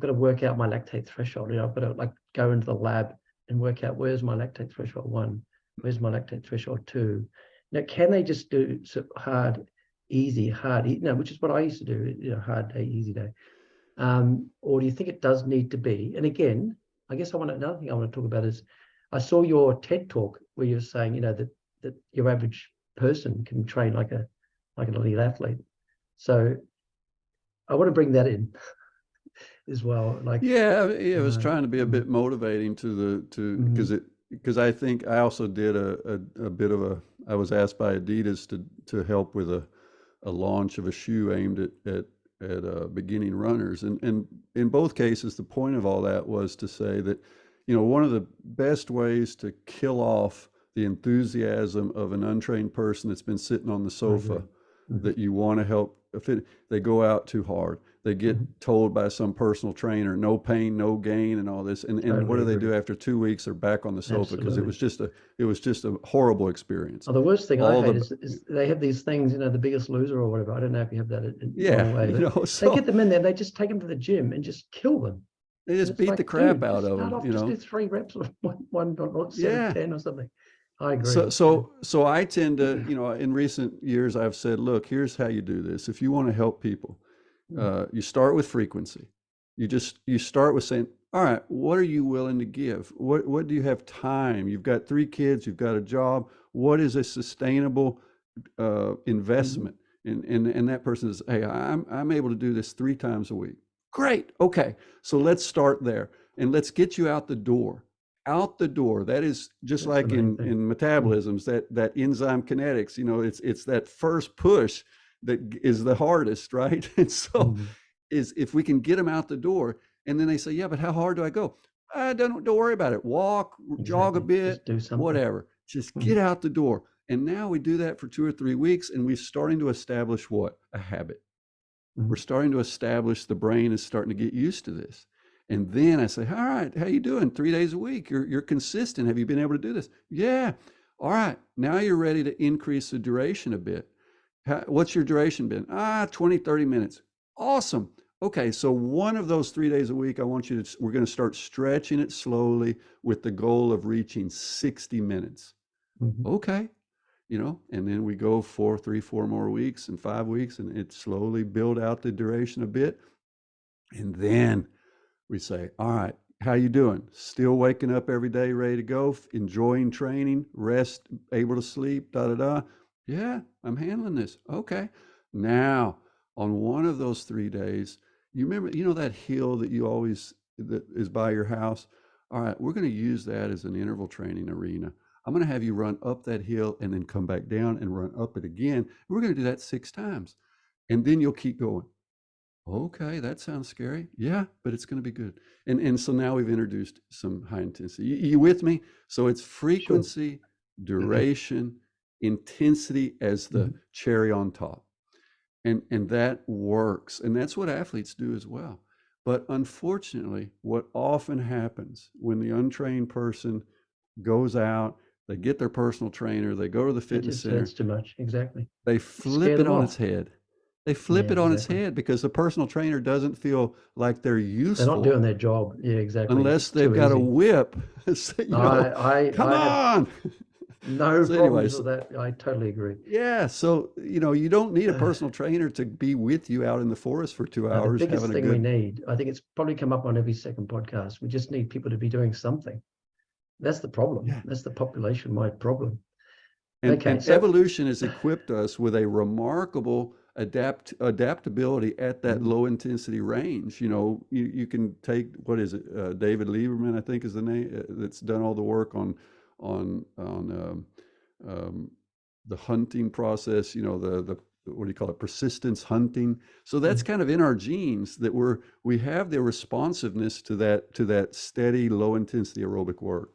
to work out my lactate threshold. I've got to go into the lab and work out where's my lactate threshold 1, where's my lactate threshold 2. Now, can they just do hard, easy, hard, which is what I used to do, hard day, easy day. Or do you think it does need to be? And again, I guess another thing I want to talk about is, I saw your TED talk where you were saying, that your average person can train like an elite athlete. So I want to bring that in as well. It was trying to be a bit motivating because I think I also did a bit of I was asked by Adidas to help with a launch of a shoe aimed at beginning runners. And in both cases, the point of all that was to say that, one of the best ways to kill off the enthusiasm of an untrained person that's been sitting on the sofa that you want to help fit, they go out too hard. they get told by some personal trainer, no pain, no gain, and all this. And what do they do after 2 weeks? They're back on the sofa because it was just a horrible experience. Oh, the worst thing I hate is they have these things, the Biggest Loser or whatever. I don't know if you have that in Norway. They get them in there, they just take them to the gym and just kill them. They just beat the crap out of them. Just do 3 reps or one 7-10 or something. I agree. So I tend to, in recent years, I've said, look, here's how you do this. If you want to help people, you start with frequency. You start with saying, all right, what are you willing to give? What do you have time? You've got 3 kids, you've got a job. What is a sustainable investment? And that person says, hey, I'm able to do this 3 times a week. Great. Okay. So let's start there and let's get you out the door. Out the door. That is just like in metabolisms, that enzyme kinetics, it's that first push that is the hardest, right? And so is if we can get them out the door, and then they say, yeah, but how hard do I go? Don't worry about it. Walk, jog a bit, do something. Whatever. Just get out the door. And now we do that for 2 or 3 weeks, and we're starting to establish what? A habit. We're starting to establish, the brain is starting to get used to this. And then I say, all right, how you doing? 3 days a week. You're consistent. Have you been able to do this? Yeah. All right. Now you're ready to increase the duration a bit. What's your duration been? 20, 30 minutes. Awesome. Okay. So one of those 3 days a week, we're going to start stretching it slowly with the goal of reaching 60 minutes. Okay. And then we go 4 more weeks and 5 weeks, and it slowly build out the duration a bit. And then we say, all right, how you doing? Still waking up every day, ready to go, enjoying training, rest, able to sleep, Yeah, I'm handling this. Okay. Now, on one of those 3 days, you remember, that hill that that is by your house? All right, we're going to use that as an interval training arena. I'm going to have you run up that hill and then come back down and run up it again. We're going to do that 6 times. And then you'll keep going. Okay, that sounds scary. Yeah, but it's going to be good. And so now we've introduced some high intensity. You with me? So it's frequency, duration, intensity as the cherry on top. And that works. And that's what athletes do as well. But unfortunately, what often happens when the untrained person goes out, they get their personal trainer, they go to the fitness center. That's too much. Exactly. They flip it on its head. They flip it on its head because the personal trainer doesn't feel like they're useful. They're not doing their job. Yeah, exactly. Unless they've got a whip. Come on. No problems with that. I totally agree. Yeah. So, you don't need a personal trainer to be with you out in the forest for 2 hours. The biggest thing we need, I think it's probably come up on every second podcast, we just need people to be doing something. That's the problem. Yeah. That's the population-wide problem. And evolution has equipped us with a remarkable adaptability at that low intensity range. You can take, what is it? David Lieberman, I think is the name, that's done all the work on the hunting process. The what do you call it? Persistence hunting. So that's kind of in our genes that we have the responsiveness to that steady low intensity aerobic work.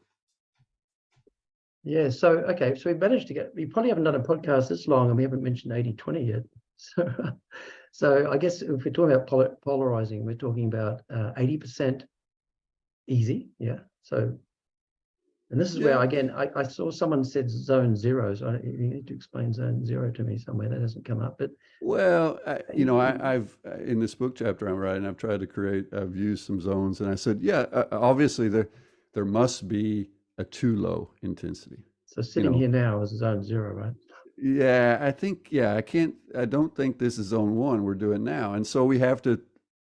Yeah. So we managed to we probably haven't done a podcast this long, and we haven't mentioned 80-20 yet. So I guess if we're talking about polarizing, we're talking about 80% easy. Yeah. So, and this is where, again, I saw someone said zone 0. So you need to explain zone 0 to me somewhere. That hasn't come up. But I've in this book chapter I'm writing, I've used some zones, and I said, obviously there must be a too low intensity. So sitting here now is zone 0, right? Yeah, I don't think this is zone 1 we're doing now. And so we have to,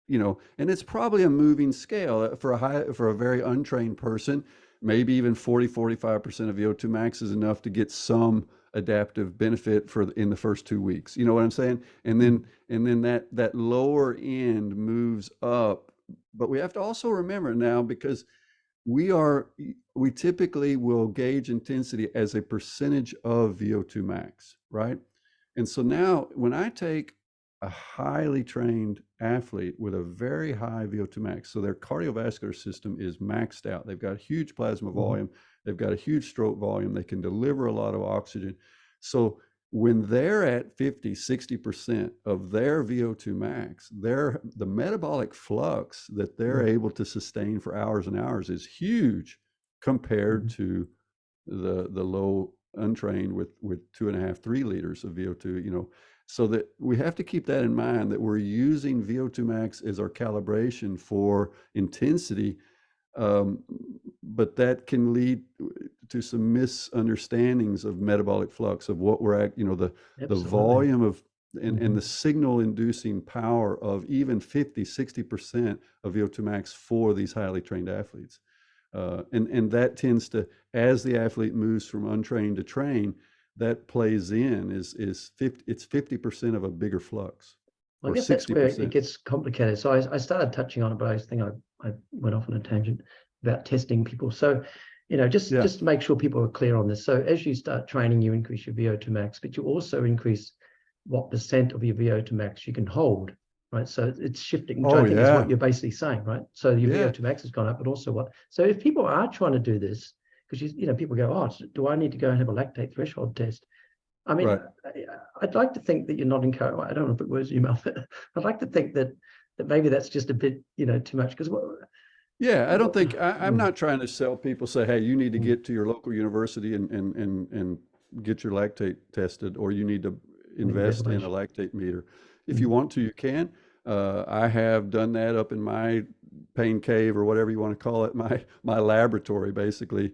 and it's probably a moving scale for a very untrained person. Maybe even 40-45% of VO2 max is enough to get some adaptive benefit in the first 2 weeks. You know what I'm saying? And then that lower end moves up. But we have to also remember now, because we typically will gauge intensity as a percentage of VO2 max, right? And so now when I take a highly trained athlete with a very high VO2 max, so their cardiovascular system is maxed out. They've got huge plasma volume. They've got a huge stroke volume. They can deliver a lot of oxygen. So when they're at 50, 60% of their VO2 max, the metabolic flux that they're able to sustain for hours and hours is huge compared to the low untrained with 2.5, 3 liters of VO2, so that we have to keep that in mind, that we're using VO2 max as our calibration for intensity. But that can lead to some misunderstandings of metabolic flux, of what we're at, the volume of, and the signal inducing power of even 50, 60% of VO2 max for these highly trained athletes. And that tends to, as the athlete moves from untrained to trained, that plays in it's 50% of a bigger flux. I guess 60%. That's where it gets complicated. So I started touching on it, but I think I went off on a tangent about testing people. So, just to make sure people are clear on this. So as you start training, you increase your VO2 max, but you also increase what percent of your VO2 max you can hold, right? So it's shifting, which I think is what you're basically saying, right? So your VO2 max has gone up, but also what? So if people are trying to do this, because people go, oh, do I need to go and have a lactate threshold test? I mean, I'd like to think that you're not encouraged. I don't want to put words in your mouth. I'd like to think that maybe that's just a bit, too much. Because I don't think I'm not trying to sell people, say, hey, you need to get to your local university and get your lactate tested, or you need to invest in a lactate meter. If you want to, you can. I have done that up in my pain cave, or whatever you want to call it, my laboratory, basically.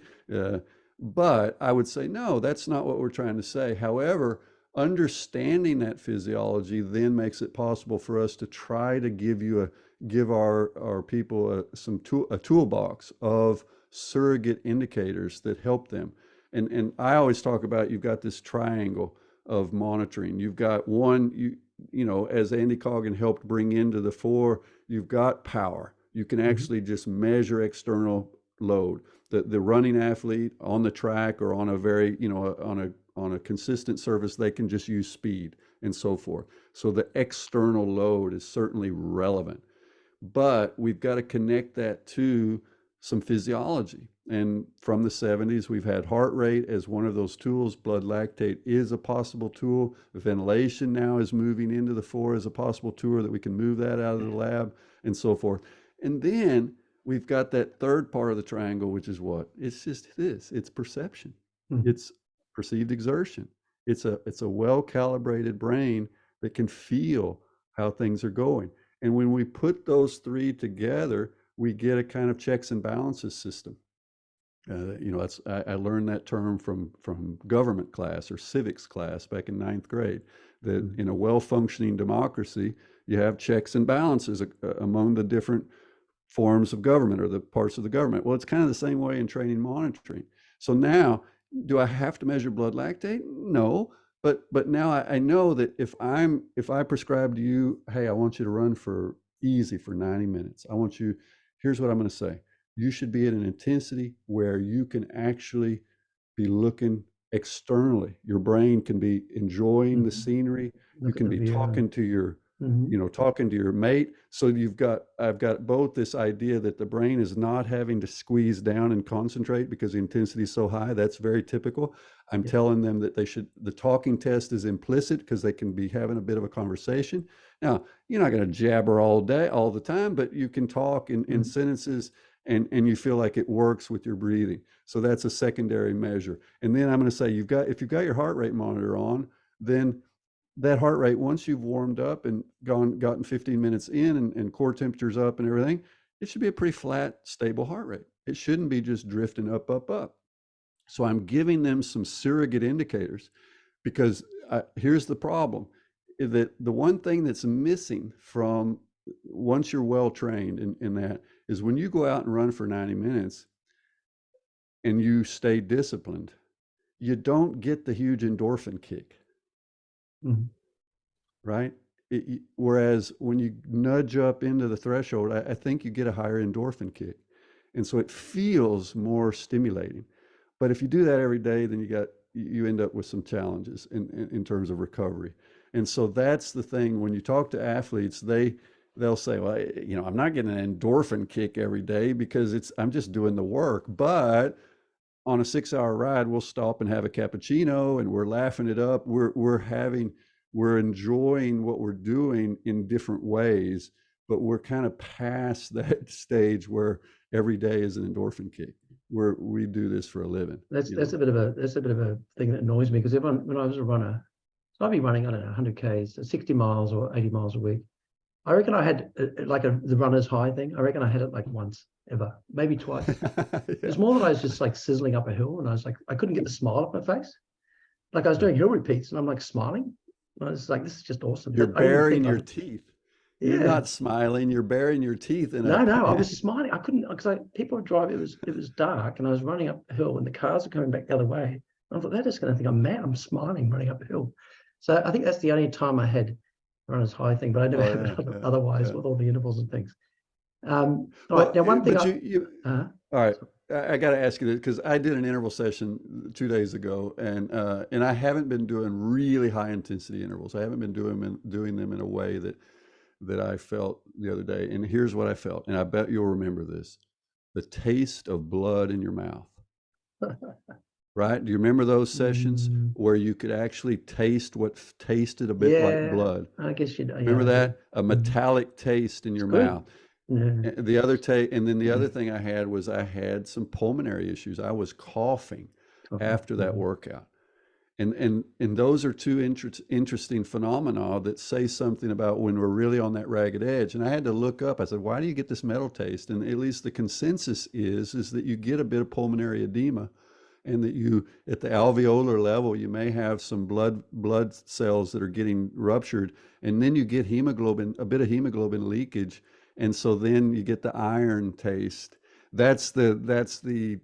But I would say, no, that's not what we're trying to say. However, understanding that physiology then makes it possible for us to try to give our people a toolbox of surrogate indicators that help them. And I always talk about, you've got this triangle of monitoring. You've got one, as Andy Coggan helped bring into the fore, you've got power. You can actually just measure external load. The running athlete on the track, or on a very, on a consistent surface, they can just use speed and so forth. So the external load is certainly relevant, but we've got to connect that to some physiology. And from the 70s, we've had heart rate as one of those tools. Blood lactate is a possible tool. Ventilation now is moving into the fore as a possible tool, that we can move that out of the lab and so forth. And then we've got that third part of the triangle, which is what? It's just this. It's perception. It's perceived exertion. It's a well-calibrated brain that can feel how things are going. And when we put those three together, we get a kind of checks and balances system. I learned that term from government class or civics class back in 9th grade, that in a well-functioning democracy, you have checks and balances among the different forms of government, or the parts of the government. Well, it's kind of the same way in training monitoring. So now, do I have to measure blood lactate? No, but now I know that if I prescribe to you, hey, I want you to run for 90 minutes. Here's what I'm going to say. You should be at an intensity where you can actually be looking externally. Your brain can be enjoying the scenery. You can be talking to your talking to your mate. So I've got both this idea that the brain is not having to squeeze down and concentrate because the intensity is so high. That's very typical. I'm telling them that the talking test is implicit, because they can be having a bit of a conversation. Now, you're not going to jabber all the time, but you can talk in sentences, and you feel like it works with your breathing. So that's a secondary measure. And then I'm going to say, if you've got your heart rate monitor on, then that heart rate, once you've warmed up and gotten 15 minutes in, and core temperature's up and everything, it should be a pretty flat, stable heart rate. It shouldn't be just drifting up, up, up. So I'm giving them some surrogate indicators, because here's the problem, that the one thing that's missing from, once you're well trained in that, is when you go out and run for 90 minutes and you stay disciplined, you don't get the huge endorphin kick. Right? Whereas when you nudge up into the threshold, I think you get a higher endorphin kick. And so it feels more stimulating. But if you do that every day, then you end up with some challenges in terms of recovery. And so that's the thing. When you talk to athletes, they'll say, well, I'm not getting an endorphin kick every day because I'm just doing the work. But on a 6-hour ride, we'll stop and have a cappuccino, and we're laughing it up. We're enjoying what we're doing in different ways, but we're kind of past that stage where every day is an endorphin kick. We do this for a living. That's a bit of a thing that annoys me, because when I was a runner, so I'd be running, I don't know, 100 Ks, 60 miles or 80 miles a week. I reckon I had the runner's high thing. I reckon I had it like once ever, maybe twice. Yeah. It's more that I was just like sizzling up a hill, and I was like, I couldn't get the smile off my face. Like I was doing hill repeats, and I'm like smiling. And I was like, this is just awesome. You're baring your teeth. You're not smiling. You're baring your teeth. No, I was smiling. I couldn't, because people would drive. It was dark, and I was running up a hill, and the cars were coming back the other way. And I thought, they're just going to think I'm mad. I'm smiling running up a hill. So I think that's the only time I had runner's high thing, but I never had it otherwise with all the intervals and things. All right, now one thing. All right, I got to ask you this, because I did an interval session 2 days ago, and I haven't been doing really high intensity intervals. I haven't been doing them in a way that I felt the other day. And here's what I felt, and I bet you'll remember this: the taste of blood in your mouth. Right? Do you remember those sessions where you could actually taste what tasted a bit like blood? I guess you remember that? A metallic taste in your mouth. Yeah. The other and then the other thing I had was I had some pulmonary issues. I was coughing after that workout. And those are two interesting phenomena that say something about when we're really on that ragged edge. And I had to look up. I said, why do you get this metal taste? And at least the consensus is that you get a bit of pulmonary edema, and that you, at the alveolar level, you may have some blood cells that are getting ruptured, and then you get a bit of hemoglobin leakage, and so then you get the iron taste. That's the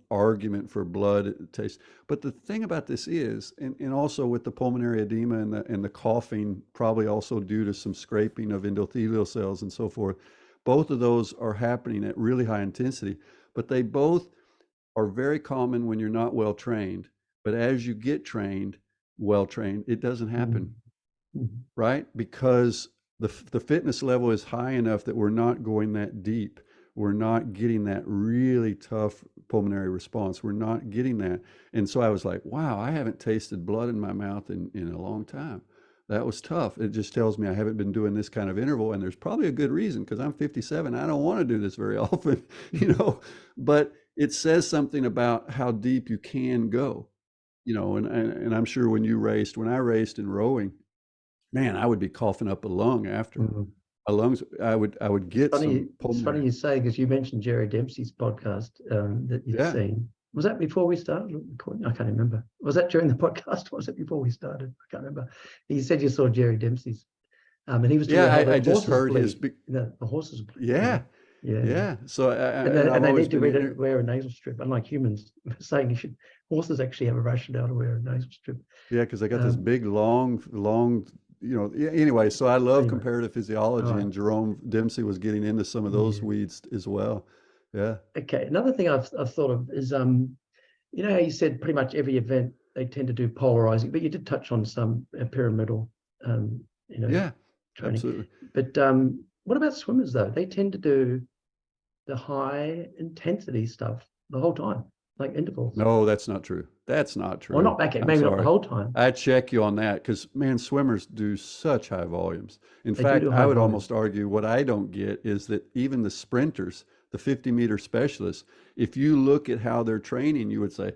argument for blood taste. But the thing about this is, and also with the pulmonary edema and the coughing, probably also due to some scraping of endothelial cells and so forth, both of those are happening at really high intensity, but they both are very common when you're not well trained. But as you get well trained, it doesn't happen, right? Because the fitness level is high enough that we're not going that deep. We're not getting that really tough pulmonary response. We're not getting that. And so I was like, wow, I haven't tasted blood in my mouth in a long time. That was tough. It just tells me I haven't been doing this kind of interval, and there's probably a good reason, because I'm 57. I don't want to do this very often, but it says something about how deep you can go, and I'm sure when I raced in rowing, man, I would be coughing up a lung after. My lungs, I would get some pulmonary. It's funny you say, because you mentioned Jerry Dempsey's podcast that you'd seen. Was that before we started recording? I can't remember. Was that during the podcast, or was it before we started? I can't remember. You said you saw Jerry Dempsey's, and he was doing I just heard the horses. Yeah. So and they need to wear a nasal strip, unlike humans. Saying horses actually have a rationale to wear a nasal strip. Yeah, because they got this big, long. Anyway, so I love comparative physiology, and Jerome Dempsey was getting into some of those weeds as well. Yeah. Okay. Another thing I've thought of is, how you said pretty much every event they tend to do polarizing, but you did touch on some pyramidal, Yeah, training. absolutely. But what about swimmers though? They tend to do the high intensity stuff the whole time, like intervals. No, that's not true. That's not true. Well, not back at, maybe not the whole time. I check you on that, because man, swimmers do such high volumes. In fact, I would almost argue what I don't get is that even the sprinters, the 50-meter specialists, if you look at how they're training, you would say,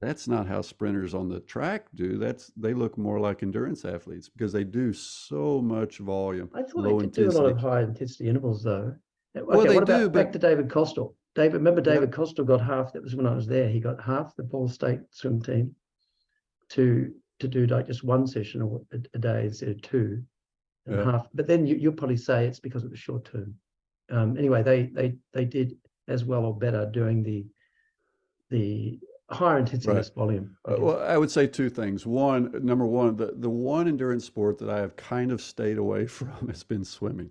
that's not how sprinters on the track do. They look more like endurance athletes, because they do so much volume. I thought they could do a lot of high intensity intervals though. Well, what about back to David Costill? Remember David Costill got half, that was when I was there, he got half the Ball State swim team to do like just one session a day instead of two, and half. But then you'll probably say it's because it was short term. Anyway, they did as well or better doing the higher intensity volume. Well, I would say two things. Number one, the one endurance sport that I have kind of stayed away from has been swimming.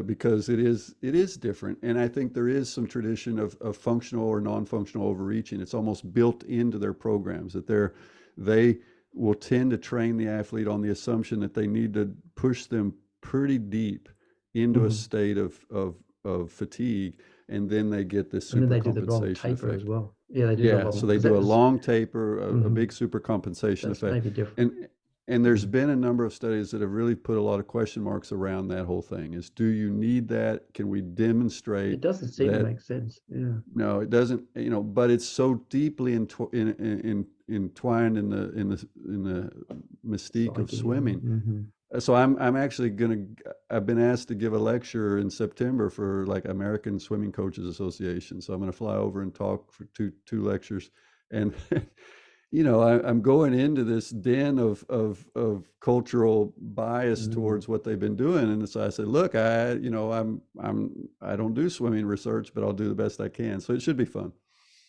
Because it is different, and I think there is some tradition of functional or non-functional overreaching. It's almost built into their programs that they will tend to train the athlete on the assumption that they need to push them pretty deep into a state of fatigue, and then they get this super compensation effect. As well. Yeah, they do the Yeah, long, so they because do that a was, long taper, a mhm, big supercompensation that's effect, maybe different. and and there's Mhm. been a number of studies that have really put a lot of question marks around that whole thing. Is do you need that? Can we It demonstrate doesn't seem to that? make sense. Yeah. No, it doesn't. But it's so deeply entwined in the mystique of Psyche. Yeah. swimming. Hmm. So I'm actually I've been asked to give a lecture in September for like American Swimming Coaches Association. So I'm gonna fly over and talk for two lectures. And I'm going into this den of cultural bias Mm. towards what they've been doing. And so I said, look, I don't do swimming research, but I'll do the best I can. So it should be fun.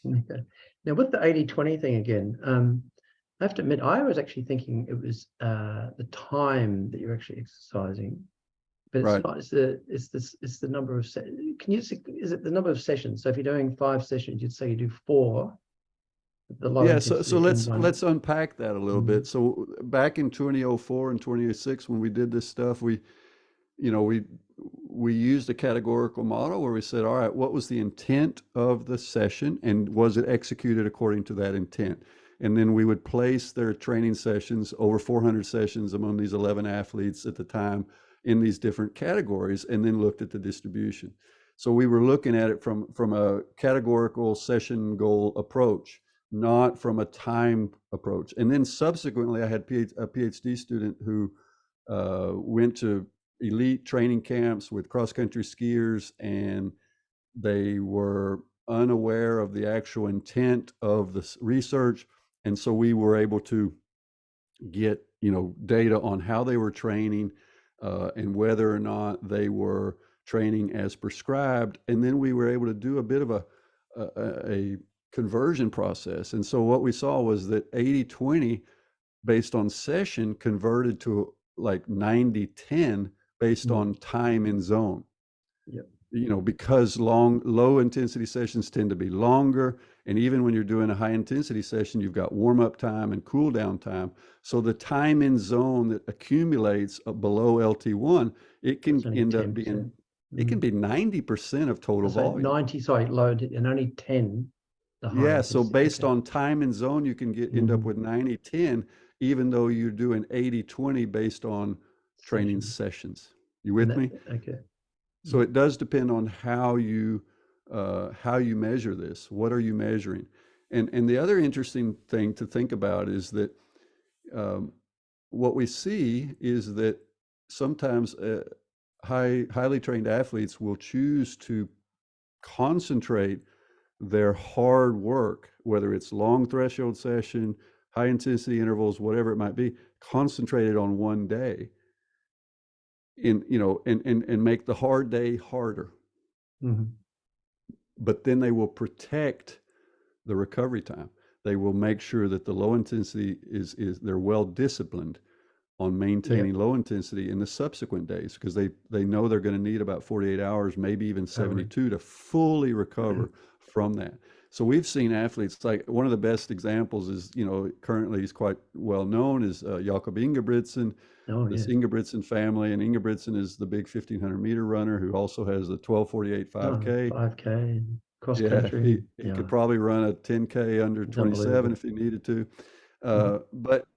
Okay. Now with the 80-20 thing again, I have to admit, I was actually thinking it was the time that you're actually exercising, but it's Right. not. It's the number of is it the number of sessions? So if you're doing 5 sessions, you'd say you do 4, the low Yeah, so intensity in let's one. let's unpack that a little Mm. bit. So back in 2004 and 2006, when we did this stuff, you know, we we used a categorical model where we said, all right, what was the intent of the session and was it executed according to that intent? And then we would place their training sessions, over 400 sessions among these 11 athletes at the time, in these different categories, and then looked at the distribution. So we were looking at it from a categorical session goal approach, not from a time approach. And then subsequently, I had a PhD student who went to elite training camps with cross-country skiers, and they were unaware of the actual intent of the research. And so we were able to get data on how they were training, and whether or not they were training as prescribed. And then we were able to do a bit of a conversion process. And so what we saw was that 80-20 based on session converted to like 90-10 based Mm. on time and zone. Yep. Because low intensity sessions tend to be longer. And even when you're doing a high intensity session, you've got warm up time and cool down time. So the time in zone that accumulates below LT1, it can It's only end up 10%. being, it can be 90% of total So volume. 90, sorry, low, and only 10, the high Yeah, so intensity. based Okay. on time and zone, you can end up with 90-10, even though you're doing 80-20 based on training Sessions. sessions. You And with that, me? okay. So it does depend on how you measure this. What are you measuring? And the other interesting thing to think about is that um, what we see is that sometimes highly trained athletes will choose to concentrate their hard work, whether it's long threshold session, high intensity intervals, whatever it might be, concentrated on one day and make the hard day harder. Mm-hmm. But then they will protect the recovery time. They will make sure that the low intensity is they're well disciplined on maintaining Yep. low intensity in the subsequent days, because they know they're going to need about 48 hours, maybe even 72 to fully recover from that. So we've seen athletes, like one of the best examples is, currently he's quite well known, is Jakob Ingebrigtsen, Oh, this yeah. Ingebrigtsen family. And Ingebrigtsen is the big 1500 meter runner who also has the 12:48 Oh, 5K. 5K, cross Yeah, country. he Yeah, could probably run a 10K under it's 27 unbelievable. if he needed to. Mhm. But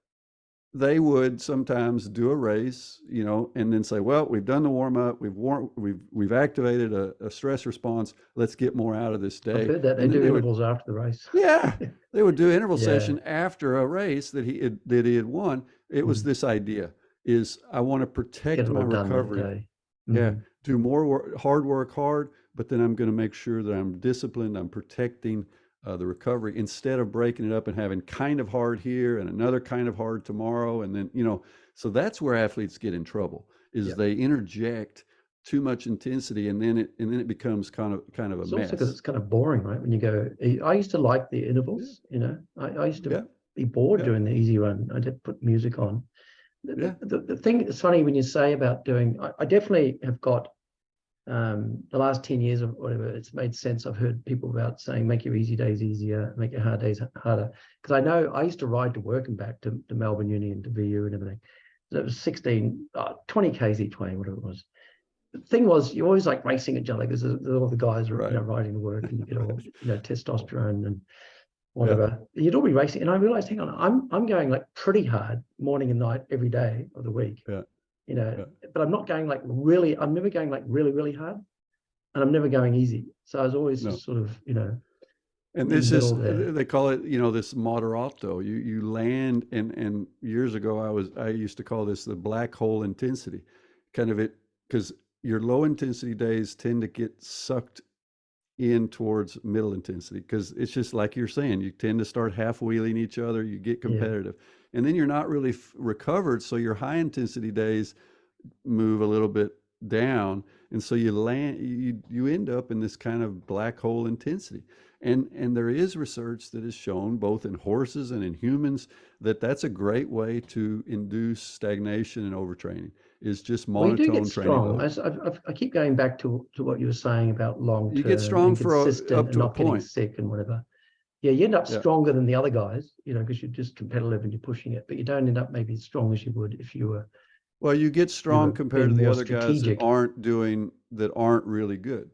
they would sometimes do a race, and then say, well, we've done the warm up, we've activated a stress response. Let's get more out of this I've day. heard that they And then do intervals after the race. yeah, they would do interval Yeah. session after a race that he had won. It was Mhm. this idea is I want to Get protect it my all done that recovery. day. Yeah, Mhm. do more work, hard, but then I'm going to make sure that I'm disciplined. I'm protecting the recovery instead of breaking it up and having kind of hard here and another kind of hard tomorrow. And then, so that's where athletes get in trouble, is Yep. they interject too much intensity, and then it becomes kind of a It's also because mess. it's kind of boring, right? When you go, I used to like the Yeah, intervals, I used to yeah, be bored yeah, doing the easy run. I did put music on. yeah. The thing that's funny when you say about doing, I definitely have got the last 10 years or whatever, it's made sense. I've heard people about saying, make your easy days easier, make your hard days harder. Because I know I used to ride to work and back to Melbourne Uni and to VU and everything. So it was 20 Ks each way, whatever it was. The thing was, you always like racing each other because all the guys are Right. riding to work and you get all testosterone, and whatever. You'd all be racing. And I realized, hang on, I'm going like pretty hard morning and night every day of the week. Yeah. But I'm not going like really, I'm never going like really, really hard. And I'm never going easy. So I was always just sort of, and this is, they call it, this moderato. You land, and years ago I used to call this the black hole intensity, kind of it, because your low intensity days tend to get sucked in towards middle intensity, because it's just like you're saying, you tend to start half wheeling each other, you get competitive, and then you're not really recovered. So your high intensity days move a little bit down, and so you end up in this kind of black hole intensity. And there is research that has shown, both in horses and in humans, that that's a great way to induce stagnation and overtraining, is just monotone training. I keep going back to what you were saying about long term. You get strong for up to and not a point. Getting sick and whatever. Yeah, you end up stronger than the other guys, because you're just competitive and you're pushing it, but you don't end up maybe as strong as you would if you were. Well, you get strong compared to the other guys that aren't really good.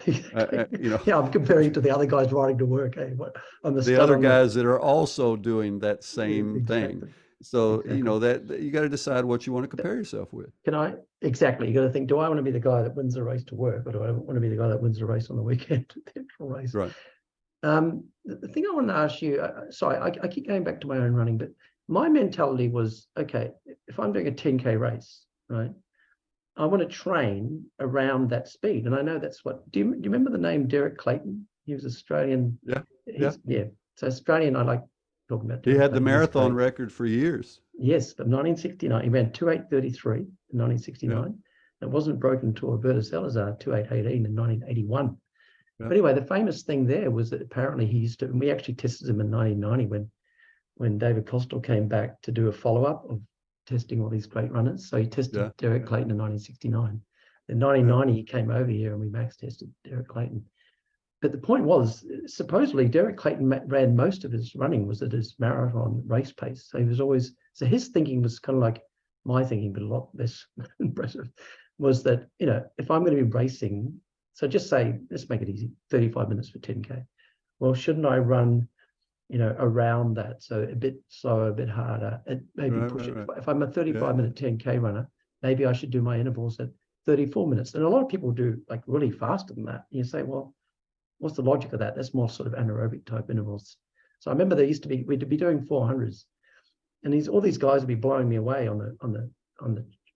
Yeah, I'm comparing to the other guys riding to work. The other guys that are also doing that same thing. So that you got to decide what you want to compare yourself with. You got to think, do I want to be the guy that wins the race to work, or do I want to be the guy that wins the race on the weekend, the actual race? Right. The thing I want to ask you, sorry, I keep going back to my own running, but my mentality was, okay, if I'm doing a 10K race, right, I want to train around that speed. And I know that's what, do you remember the name Derek Clayton? He was Australian. Yeah. So Australian, I like talking about. He had the marathon record for years. Yes, but 1969, he ran 2:8:33 in 1969. Yeah. It wasn't broken until Roberto Salazar, 2:8:18 in 1981. Yeah. But anyway, the famous thing there was that apparently he used to, and we actually tested him in 1990 when David Costill came back to do a follow-up of testing all these great runners. So he tested Derek Clayton in 1969. In 1990, he came over here and we max tested Derek Clayton. But the point was, supposedly Derek Clayton ran most of his running was at his marathon race pace. So he was always, so his thinking was kind of like my thinking, but a lot less impressive, was that, if I'm going to be racing, so just say, let's make it easy, 35 minutes for 10K. Well, shouldn't I run, around that? So a bit slower, a bit harder, and maybe push it. If I'm a 35-minute 10K runner, maybe I should do my intervals at 34 minutes. And a lot of people do like really faster than that. And you say, well, what's the logic of that? That's more sort of anaerobic type intervals. So I remember we'd be doing 400s, and all these guys would be blowing me away on the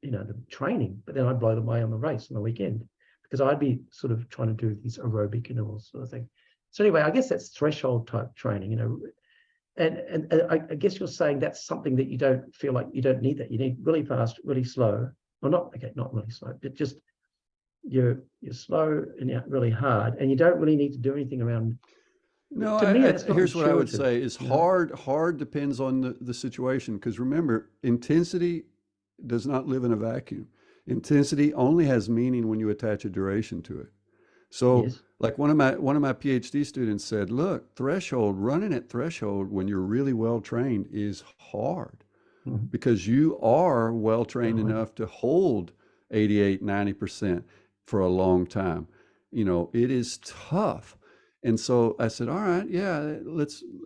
the training, but then I'd blow them away on the race on the weekend, because I'd be sort of trying to do these aerobic intervals sort of thing. So anyway, I guess that's threshold type training, and I guess you're saying that's something that you don't feel like you don't need that. You need really fast, really slow. Well, not really slow, but just you're slow and you're really hard, and you don't really need to do anything around. No, here's what I would say is hard depends on the situation, because remember, intensity does not live in a vacuum. Intensity only has meaning when you attach a duration to it. So like one of my PhD students said, look, running at threshold when you're really well trained is hard, because you are well trained enough to hold 88, 90% for a long time. It is tough. And so I said, all right,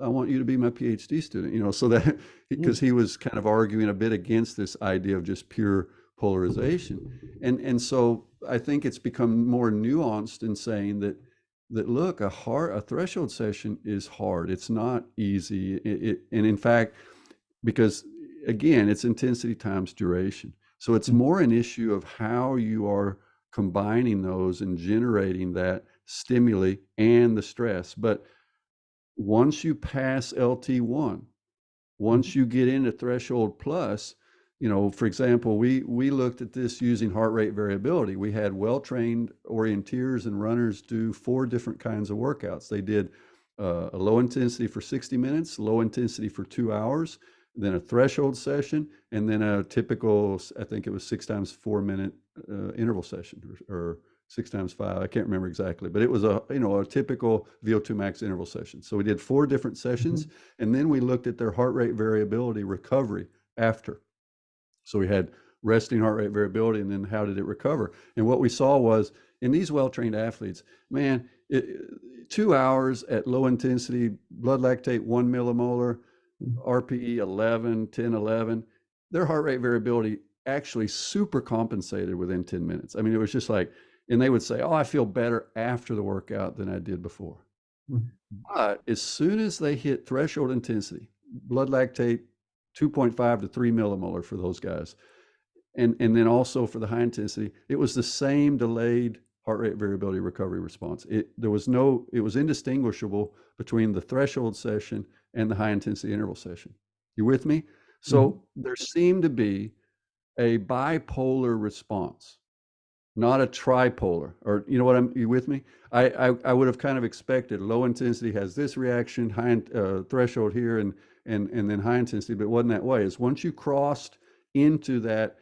I want you to be my PhD student, so that, because he was kind of arguing a bit against this idea of just pure polarization. And so I think it's become more nuanced in saying that look, a threshold session is hard. It's not easy. And in fact, because again, it's intensity times duration. So it's more an issue of how you are combining those and generating that stimuli and the stress. But once you pass LT1, once you get into threshold plus, for example, we looked at this using heart rate variability. We had well-trained orienteers and runners do 4 different kinds of workouts. They did a low intensity for 60 minutes, low intensity for 2 hours, then a threshold session, and then a typical, I think it was 6 times 4 minute interval session, or 6 times 5. I can't remember exactly, but it was a typical VO2 max interval session. So we did 4 different sessions, and then we looked at their heart rate variability recovery after. So we had resting heart rate variability, and then how did it recover? And what we saw was, in these well-trained athletes, man, 2 hours at low intensity blood lactate 1 millimolar, RPE 11, 10, 11, their heart rate variability actually super compensated within 10 minutes. I mean, it was just like, and they would say, oh, I feel better after the workout than I did before. But as soon as they hit threshold intensity, blood lactate 2.5 to 3 millimolar for those guys, and then also for the high intensity, it was the same delayed heart rate variability recovery response. It was indistinguishable between the threshold session and the high intensity interval session. You with me? So there seemed to be a bipolar response, not a tripolar, or you know what you with me? I would have kind of expected low intensity has this reaction, high threshold here, and then high intensity, but it wasn't that way. It's once you crossed into that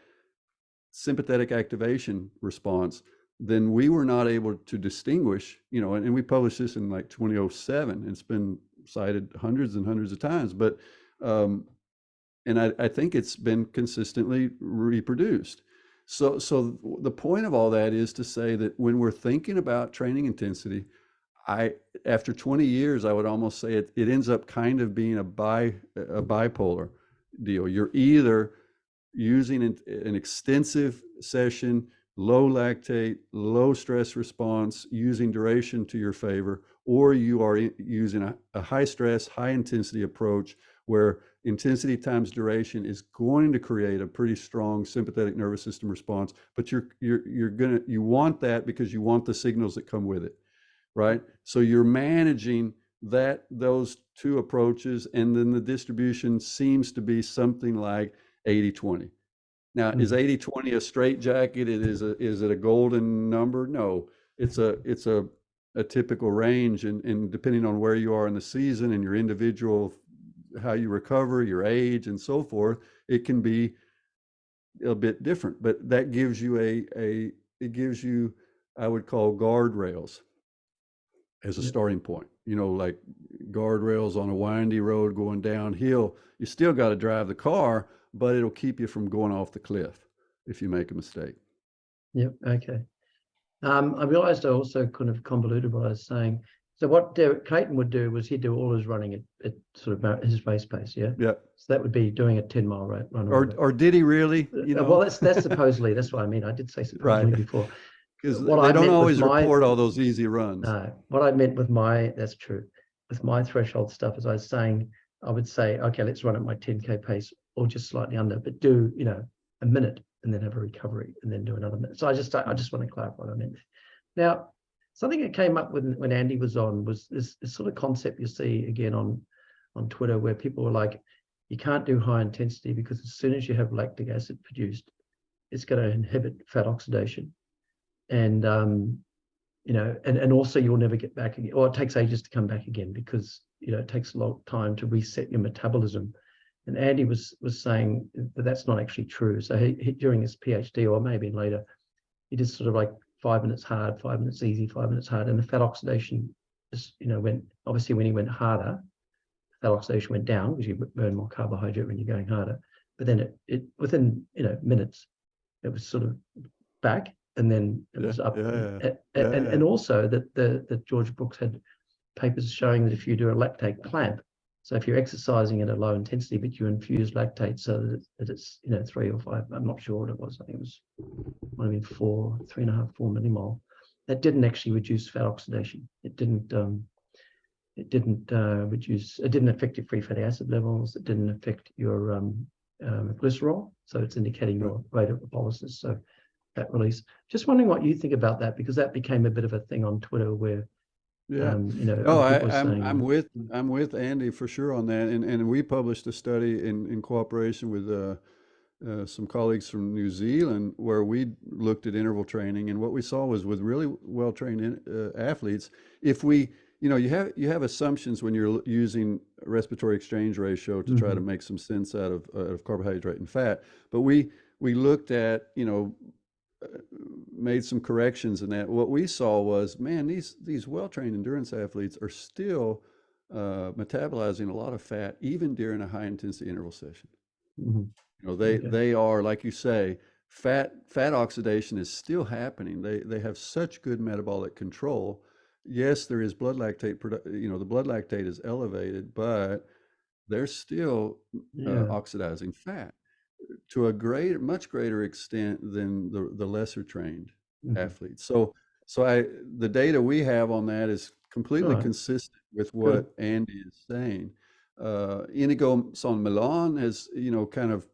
sympathetic activation response, then we were not able to distinguish, you know, and we published this in like 2007. It's been cited hundreds and hundreds of times, but and I think it's been consistently reproduced. So the point of all that is to say that when we're thinking about training intensity, after 20 years, I would almost say it ends up kind of being a bipolar deal. You're either using an extensive session, low lactate, low stress response, using duration to your favor, or you are using a high stress, high intensity approach where intensity times duration is going to create a pretty strong sympathetic nervous system response, but you want that because you want the signals that come with it, right? So you're managing those two approaches, and then the distribution seems to be something like 80-20. Now, is 80-20 a straitjacket? Is it a golden number? No, it's a typical range, and depending on where you are in the season and your individual, how you recover, your age, and so forth, it can be a bit different. But that gives you it gives you, I would call, guardrails as a starting point. You know, like guardrails on a windy road going downhill. You still got to drive the car, but it'll keep you from going off the cliff if you make a mistake. Yep. Okay. I realized I also kind of convoluted what I was saying. So what Clayton would do was he'd do all his running at sort of his race pace. Yeah. Yeah. So that would be doing a 10-mile run. Or did he really? You know. Well, that's supposedly. That's what I mean. I did say supposedly before. Because they don't always report all those easy runs. What I meant with that's true. With my threshold stuff, as I was saying, I would say, okay, let's run at my 10K pace or just slightly under, but do, you know, a minute and then have a recovery and then do another minute. So I just want to clarify what I meant. Now, something that came up when Andy was on was this sort of concept you see again on Twitter, where people were like, you can't do high intensity because as soon as you have lactic acid produced, it's going to inhibit fat oxidation. And, you know, and also you'll never get back again, or it takes ages to come back again because, you know, it takes a long time to reset your metabolism. And Andy was saying that that's not actually true. So he during his PhD, or maybe later, he did sort of like 5 minutes hard, 5 minutes easy, 5 minutes hard. And the fat oxidation just, you know, obviously when he went harder, fat oxidation went down because you burn more carbohydrate when you're going harder. But then it within, you know, minutes, it was sort of back. And then it was up. And also that George Brooks had papers showing that if you do a lactate clamp, so if you're exercising at a low intensity, but you infuse lactate so that it's, you know, 3 or 5, I'm not sure what it was. I think it was, might have been 3.5, 4 millimole. That didn't actually reduce fat oxidation. It didn't affect your free fatty acid levels. It didn't affect your glycerol. So it's indicating your rate of lipolysis. So that release. Just wondering what you think about that, because that became a bit of a thing on Twitter where, you know, I'm with Andy for sure on that, and we published a study in cooperation with some colleagues from New Zealand where we looked at interval training, and what we saw was with really well trained athletes, if we, you know, you have assumptions when you're using respiratory exchange ratio to try to make some sense out of carbohydrate and fat, but we looked at, you know, made some corrections in that. What we saw was, man, these well-trained endurance athletes are still metabolizing a lot of fat even during a high-intensity interval session. You know, they are, like you say, fat oxidation is still happening. They have such good metabolic control, yes, there is blood lactate, the blood lactate is elevated, but there's still Yeah. oxidizing fat to a much greater extent than the lesser trained Mhm. athletes. So the data we have on that is All completely right. consistent with Good. what Andy is saying. Inigo Milan has, kind of,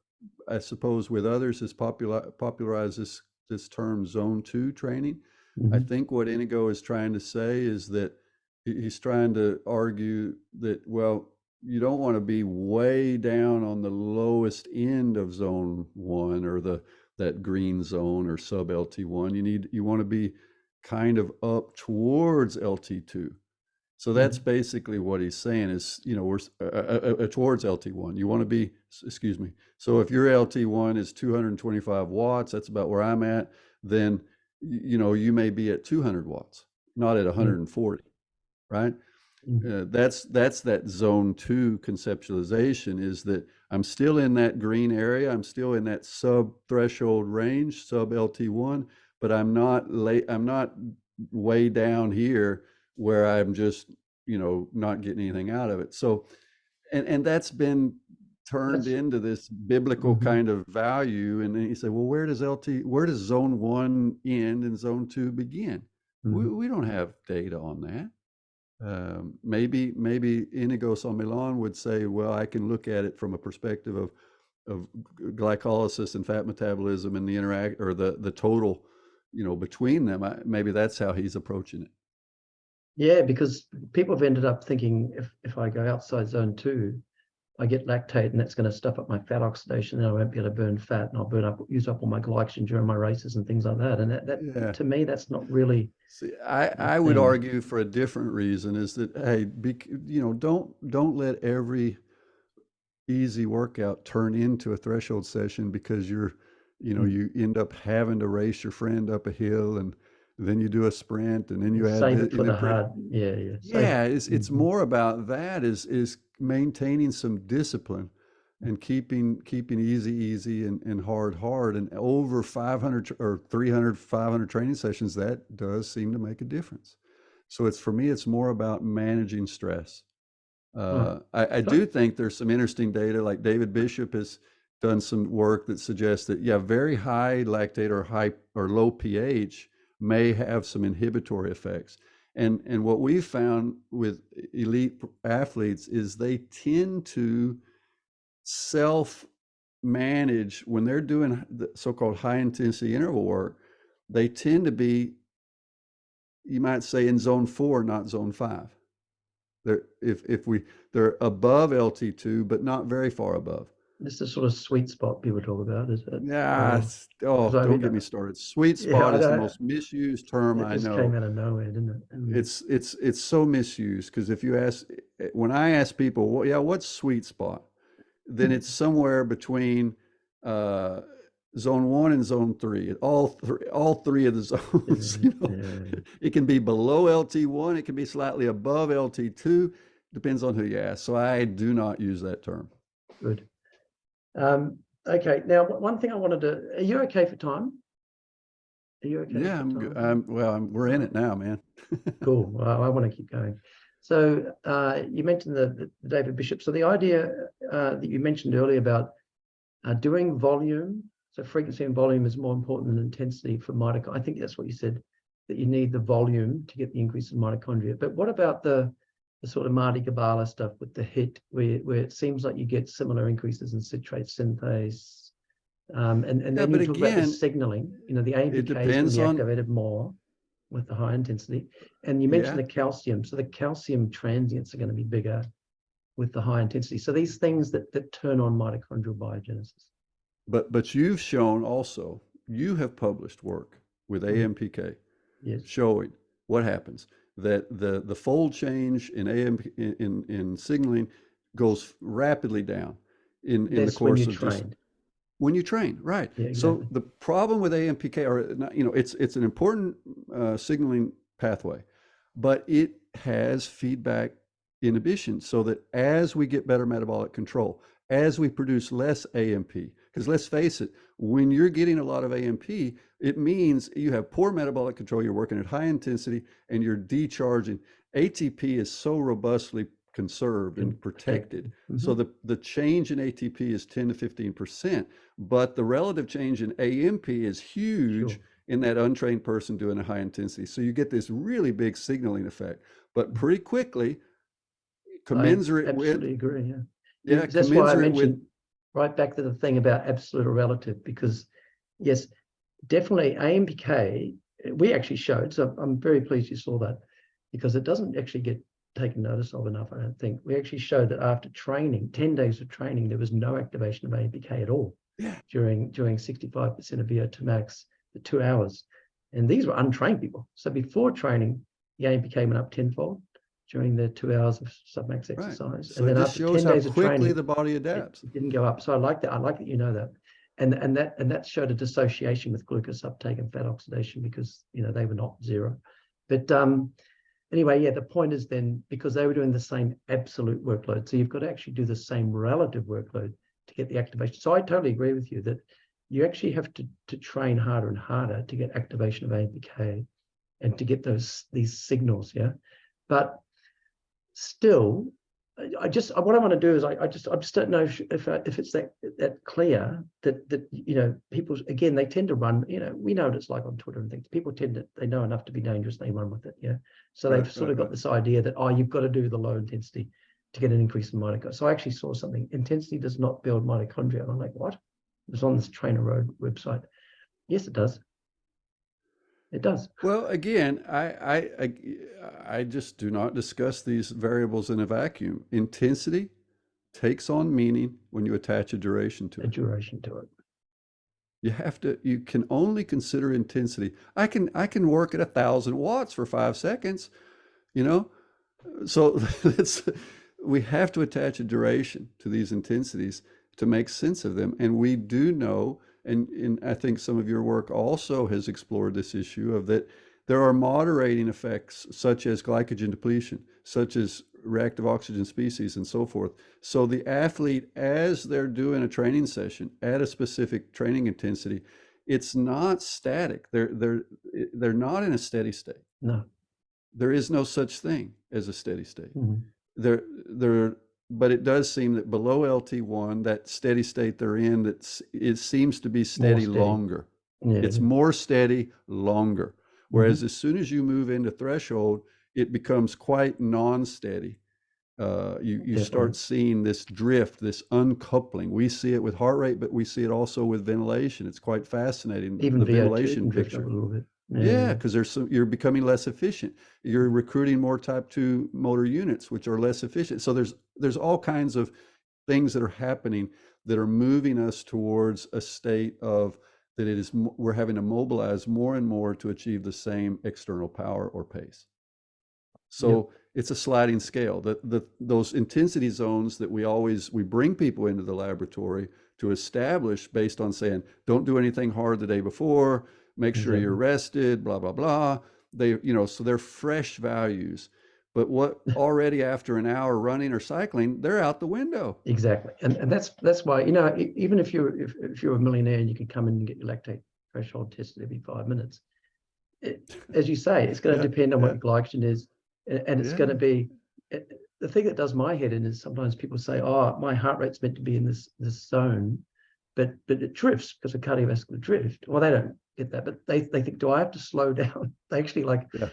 I suppose, with others, has popularized this term zone 2 training. I Mhm. think what Inigo is trying to say is that he's trying to argue that, well, you don't want to be way down on the lowest end of zone 1 or that green zone or sub LT1. You want to be kind of up towards LT2. So that's Mhm. basically what he's saying is, we're towards LT1. You want to be, excuse me. So if your LT1 is 225 watts, that's about where I'm at, then, you may be at 200 watts, not at Mhm. 140, right? Mhm. That's that zone 2 conceptualization, is that I'm still in that green area. I'm still in that sub threshold range, sub LT1, but I'm not way down here where I'm just, not getting anything out of it. So, and that's been turned That's into this biblical mhm. kind of value. And then you say, well, where does zone 1 end and zone 2 begin? Mhm. We don't have data on that. Maybe Inigo Milan would say, well, I can look at it from a perspective of glycolysis and fat metabolism and the interact, or the total, between them. Maybe that's how he's approaching it. Yeah, because people have ended up thinking if I go outside zone 2, I get lactate, and that's going to stuff up my fat oxidation, and I won't be able to burn fat, and I'll use up all my glycogen during my races and things like that. And that Yeah. to me, that's not really See, the I would thing. argue for a different reason, is that, hey, don't let every easy workout turn into a threshold session because you end up having to race your friend up a hill, and then you do a sprint, and then you add Save the, it for and the then hard. Yeah, yeah. Save it. yeah, it's Mhm. more about that, is maintaining some discipline and keeping easy and hard, and over 500 or 300 500 training sessions, that does seem to make a difference. So for me, it's more about managing stress. Right. I do think there's some interesting data, like David Bishop has done some work that suggests that, yeah, very high lactate or high or low pH may have some inhibitory effects. And what we've found with elite athletes is they tend to self manage when they're doing the so-called high intensity interval work. They tend to be, you might say, in zone 4, not zone 5. They're above LT2, but not very far above. This is the sort of sweet spot people talk about, is it? Yeah, Or because don't get me started. Sweet yeah, spot I is the don't. most misused term That I just came know. out of nowhere, didn't it? It's so misused, because if you ask, when I ask people, well, yeah, what's sweet spot? Then it's somewhere between uh, zone 1 and zone 3. All three of the zones. Yeah, yeah. It can be below LT1. It can be slightly above LT2. Depends on who you ask. So I do not use that term. Good. Okay. Now, one thing I wanted to. Are you okay for time? Are you okay Yeah, for time? we're in Right. it now, man. Cool. Well, I want to keep going. So you mentioned the David Bishop. So the idea that you mentioned earlier about doing volume, so frequency and volume is more important than intensity for mitochondria. I think that's what you said, that you need the volume to get the increase in mitochondria. But what about the sort of Marty Gabala stuff with the HIT, where it seems like you get similar increases in citrate synthase? And Yeah, then you but talk about the again, signaling, the it AMPK is going to depends be on, activated more with the high intensity. And you mentioned yeah, the calcium. So the calcium transients are going to be bigger with the high intensity. So these things that turn on mitochondrial biogenesis. but you've shown also, you have published work with Mhm. AMPK Yes. showing what happens, that the fold change in AMP in signaling goes rapidly down in the That's when you course of just train. when you train, right? Yeah, So exactly. the problem with AMPK, or it's an important signaling pathway, but it has feedback inhibition, so that as we get better metabolic control, as we produce less AMP, because let's face it, when you're getting a lot of AMP, it means you have poor metabolic control, you're working at high intensity, and you're decharging. ATP is so robustly conserved and protected. So the change in ATP is 10 to 15%, but the relative change in AMP is huge in that untrained person doing a high intensity. So you get this really big signaling effect, but pretty quickly, commensurate with. I absolutely agree. Yeah. Yeah, That's why I commensurate mentioned with. right back to the thing about absolute or relative, because yes, definitely AMPK, we actually showed, so I'm very pleased you saw that, because it doesn't actually get taken notice of enough, I don't think. We actually showed that after training, 10 days of training, there was no activation of AMPK at all during 65% of VO2 max for 2 hours. And these were untrained people. So before training, the AMPK went up tenfold during the 2 hours of submax exercise. Right. So and then it just after shows 10 how days of quickly training, the body adapts. it didn't go up. So I like that. I like that you know that. And that showed a dissociation with glucose uptake and fat oxidation, because they were not zero. But anyway, yeah, the point is then, because they were doing the same absolute workload, so you've got to actually do the same relative workload to get the activation. So I totally agree with you that you actually have to train harder and harder to get activation of AMPK and to get these signals, yeah. But still, what I want to do is I just don't know if it's that clear that people, again, they tend to run, we know what it's like on Twitter and things. People they know enough to be dangerous, they run with it, yeah. So they've sort of got this idea that, you've got to do the low intensity to get an increase in mitochondria. So I actually saw something, intensity does not build mitochondria. And I'm like, what? It was on this Trainer Road website. Yes, it does. It does. Well, again, I just do not discuss these variables in a vacuum. Intensity takes on meaning when you attach a duration to it. A duration to it. You can only consider intensity. I can work at 1,000 watts for 5 seconds, So we have to attach a duration to these intensities to make sense of them. And we do know, and I think some of your work also has explored this issue of that there are moderating effects such as glycogen depletion, such as reactive oxygen species, and so forth. So the athlete, as they're doing a training session at a specific training intensity, it's not static. They're not in a steady state. No. There is no such thing as a steady state. Mm-hmm. But it does seem that below LT1, that steady state they're in, it seems to be steady longer. Yeah, it's more steady longer. Whereas as soon as you move into threshold, it becomes quite non-steady. You start seeing this drift, this uncoupling. We see it with heart rate, but we see it also with ventilation. It's quite fascinating. Even the VO2 ventilation can picture drift a little bit. Yeah, because you're becoming less efficient. You're recruiting more type 2 motor units, which are less efficient. So there's all kinds of things that are happening that are moving us towards a state of that we're having to mobilize more and more to achieve the same external power or pace. So it's a sliding scale. Those intensity zones that we bring people into the laboratory to establish based on saying, don't do anything hard the day before, make sure you're rested, blah, blah, blah. So they're fresh values. But what already after an hour running or cycling, they're out the window. Exactly. And that's why, even if you're a millionaire and you can come in and get your lactate threshold tested every 5 minutes, as you say, it's going to depend on what your glycogen is. And it's going to be, the thing that does my head in is sometimes people say, my heart rate's meant to be in this zone, but it drifts because of cardiovascular drift. Well, they don't get that, but they think, do I have to slow down? They actually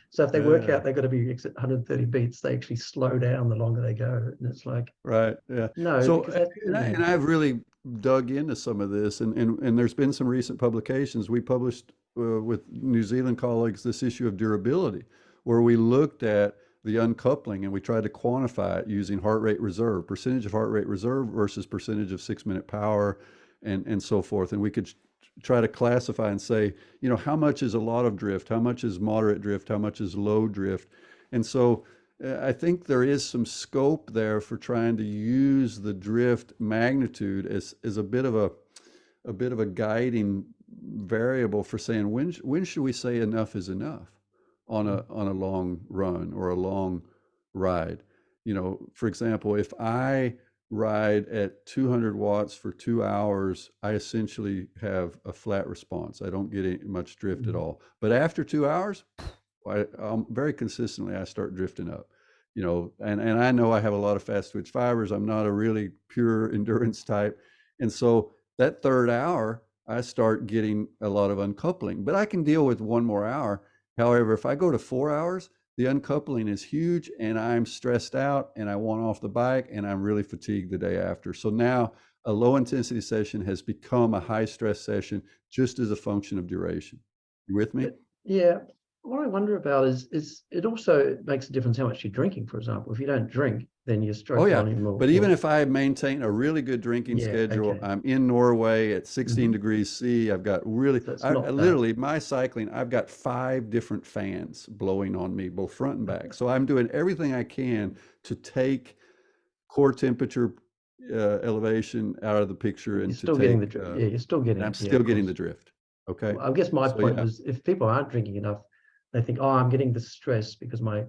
so if they work out, they've got to be at 130 beats, they actually slow down the longer they go. And it's like, right. Yeah. No. So, and I've really dug into some of this and there's been some recent publications. We published with New Zealand colleagues, this issue of durability, where we looked at the uncoupling and we tried to quantify it using heart rate reserve, percentage of heart rate reserve versus percentage of 6-minute power and so forth. And we could try to classify and say, how much is a lot of drift? How much is moderate drift? How much is low drift? And so I think there is some scope there for trying to use the drift magnitude as a bit of a guiding variable for saying when should we say enough is enough on a long run or a long ride. For example, if I ride at 200 watts for 2 hours, I essentially have a flat response. I don't get much drift at all. But after 2 hours, very consistently, I start drifting up. And I know I have a lot of fast twitch fibers. I'm not a really pure endurance type. And so that third hour, I start getting a lot of uncoupling, but I can deal with 1 more hour. However, if I go to 4 hours, the uncoupling is huge and I'm stressed out and I want off the bike and I'm really fatigued the day after. So now a low intensity session has become a high stress session just as a function of duration. You with me? Yeah. What I wonder about is it also makes a difference how much you're drinking, for example. If you don't drink, then your stroke volume will... But even if I maintain a really good drinking schedule, okay. I'm in Norway at 16 degrees C. I've got really, literally my cycling, I've got 5 different fans blowing on me, both front and back. So I'm doing everything I can to take core temperature elevation out of the picture. And you're still getting the drift. You're still getting. I'm still getting the drift. Okay. Well, I guess my point was, if people aren't drinking enough, they think, oh, I'm getting the stress because my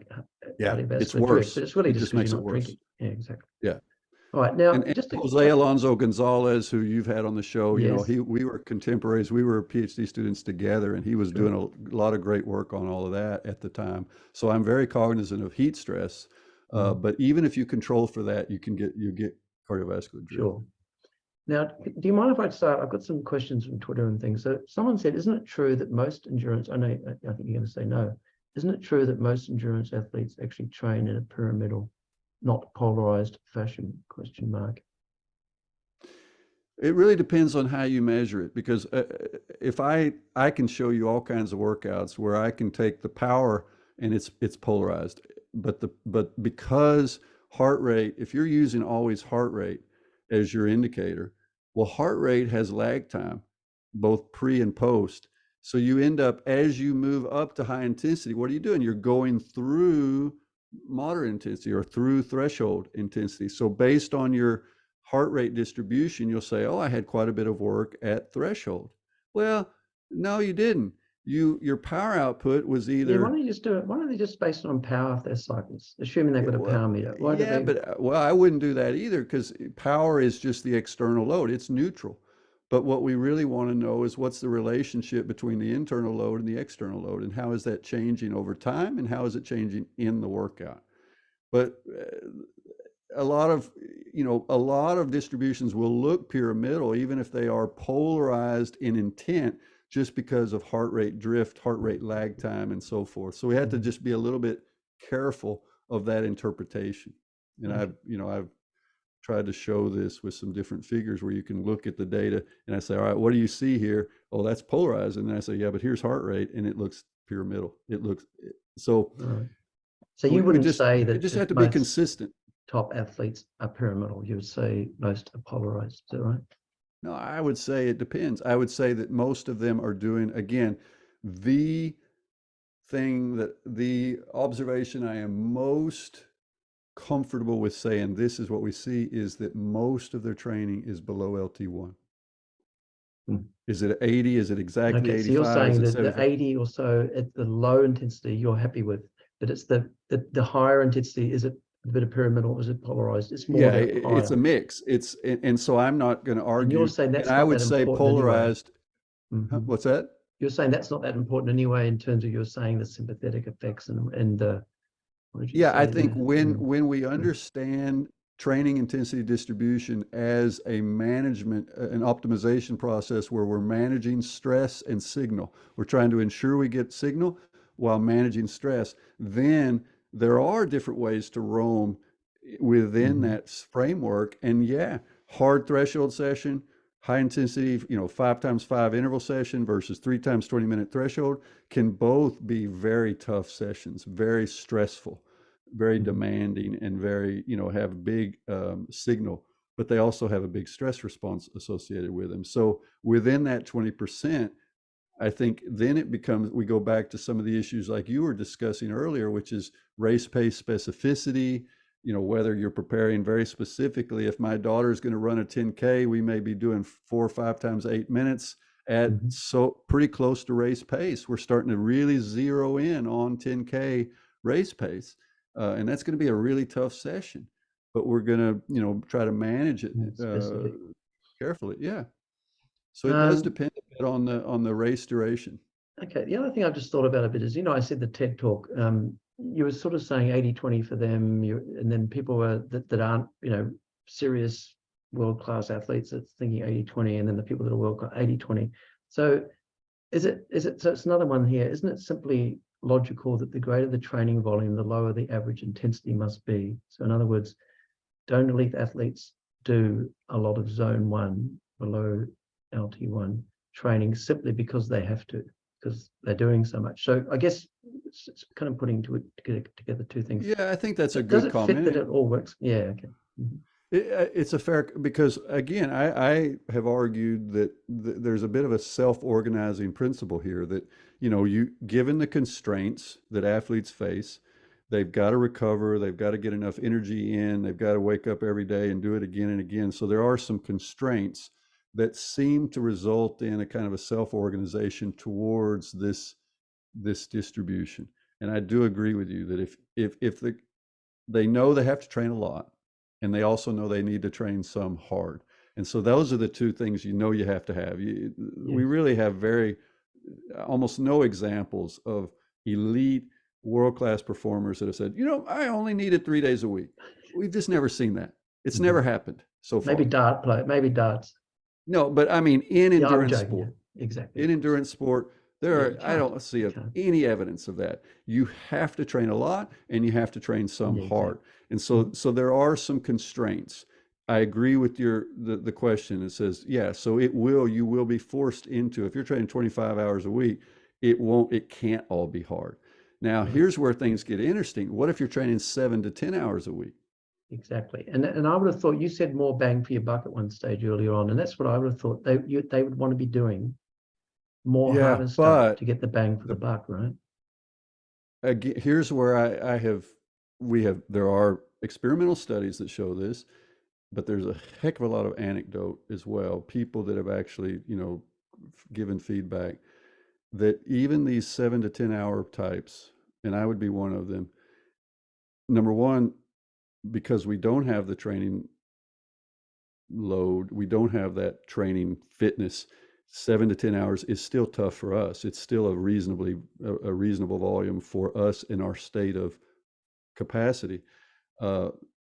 cardiovascular it's worse. But it's really just because you're not drinking. Yeah, exactly. Yeah. All right. Now, and Jose Alonso Gonzalez, who you've had on the show, we were contemporaries. We were PhD students together, and he was doing a lot of great work on all of that at the time. So I'm very cognizant of heat stress. But even if you control for that, you get cardiovascular drift. Sure. Now, do you mind if I start? I've got some questions from Twitter and things. So someone said, isn't it true that most endurance, I think you're going to say no, isn't it true that most endurance athletes actually train in a pyramidal, not polarized fashion, ? It really depends on how you measure it, because if I can show you all kinds of workouts where I can take the power and it's polarized, but because heart rate, if you're using always heart rate as your indicator, well, heart rate has lag time, both pre and post. So you end up, as you move up to high intensity, what are you doing? You're going through moderate intensity or through threshold intensity. So based on your heart rate distribution, you'll say, oh, I had quite a bit of work at threshold. Well, no, you didn't. Your power output was either... why don't you just do it? Why don't they just base it on power if they're cyclists, assuming they've got a power meter? But I wouldn't do that either, because power is just the external load. It's neutral. But what we really want to know is what's the relationship between the internal load and the external load, and how is that changing over time, and how is it changing in the workout? But a lot of distributions will look pyramidal, even if they are polarized in intent, just because of heart rate drift, heart rate lag time, and so forth. So we have to just be a little bit careful of that interpretation. And I've tried to show this with some different figures where you can look at the data and I say, all right, what do you see here? Oh, that's polarized. And then I say, yeah, but here's heart rate, and it looks pyramidal. It looks so. Right. So you wouldn't say that you just have to be consistent. Top athletes are pyramidal. You would say most are polarized. Is that right? No, I would say it depends. I would say that most of them are doing, again, the observation I am most comfortable with saying this is what we see is that most of their training is below LT1. Is it 80? Is it exactly 85? So you're saying that the 80 or so at the low intensity you're happy with, but it's the higher intensity, is it a bit of pyramidal, is it polarized? It's more it's a mix. And so I'm not going to argue. And you're saying that's I would say polarized. Anyway. What's that? You're saying that's not that important anyway, in terms of you're saying the sympathetic effects and the... I think when we understand training intensity distribution as a management, an optimization process where we're managing stress and signal, we're trying to ensure we get signal while managing stress, then there are different ways to roam within that framework. And hard threshold session, high intensity, 5x5 interval session versus 3x 20-minute threshold can both be very tough sessions, very stressful, very demanding, and very, have big signal, but they also have a big stress response associated with them. So within that 20%, I think then it becomes, we go back to some of the issues like you were discussing earlier, which is race pace specificity, whether you're preparing very specifically. If my daughter is going to run a 10K, we may be doing 4 or 5 times 8 minutes at so pretty close to race pace. We're starting to really zero in on 10K race pace. and that's going to be a really tough session, but we're going to, you know, try to manage it Specific. carefully. Yeah. So it does Um, depend a bit on the race duration. okay. The other thing I've just thought about a bit is, you know, I said the TED talk. You were sort of saying 80-20 for them, and then people were that aren't, you know, serious world-class athletes that's thinking 80-20, and then the people that are world-class 80-20. So so it's another one here. Isn't it simply logical that the greater the training volume, the lower the average intensity must be? So in other words, don't elite athletes do a lot of zone 1 below LT1 training simply because they have to, because they're doing so much? So I guess it's kind of putting together two things. Yeah, I think that's a Does good it fit comment. that it all works? Yeah, okay. Mm-hmm. It's a fair, because again, I have argued that there's a bit of a self-organizing principle here that, you know, given the constraints that athletes face, they've got to recover, they've got to get enough energy in, they've got to wake up every day and do it again and again. So there are some constraints that seem to result in a kind of a self-organization towards this distribution. And I do agree with you that if they know they have to train a lot, and they also know they need to train some hard. And so those are the two things you know you have to have. We really have almost no examples of elite world-class performers that have said, you know, I only needed 3 days a week. We've just never seen that. It's never happened so far. Maybe darts. No, but I mean, in endurance joking, sport, exactly. in endurance sport, I don't see any evidence of that. You have to train a lot, and you have to train some hard. And so there are some constraints. I agree with the question. It says, yeah, so you will be forced into, if you're training 25 hours a week, it can't all be hard. Now, here's where things get interesting. What if you're training 7 to 10 hours a week? Exactly. And I would have thought, you said more bang for your buck at one stage earlier on, and that's what I would have thought they would want to be doing more harder stuff to get the bang for the buck, right? Again, here's where there are experimental studies that show this, but there's a heck of a lot of anecdote as well. People that have actually, you know, given feedback that even these 7 to 10 hour types, and I would be one of them, number one, because we don't have the training load, we don't have that training fitness, 7 to 10 hours is still tough for us. It's still a reasonable volume for us in our state of capacity.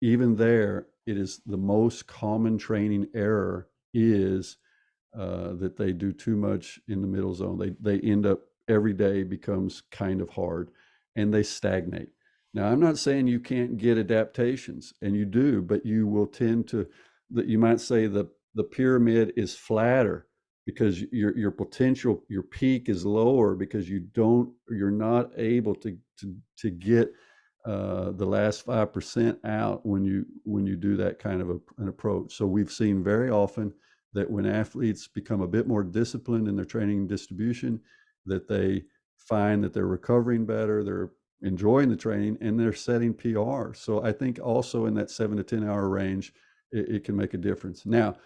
Even there, it is the most common training error is that they do too much in the middle zone. They end up, every day becomes kind of hard, and they stagnate. Now, I'm not saying you can't get adaptations, and you do, but you will tend to, that you might say the pyramid is flatter because your potential, your peak is lower because you're not able to get the last 5% out when you do that kind of an approach. So we've seen very often that when athletes become a bit more disciplined in their training distribution, that they find that they're recovering better, they're enjoying the training, and they're setting PR. So I think also in that 7 to 10 hour range, it can make a difference. Now,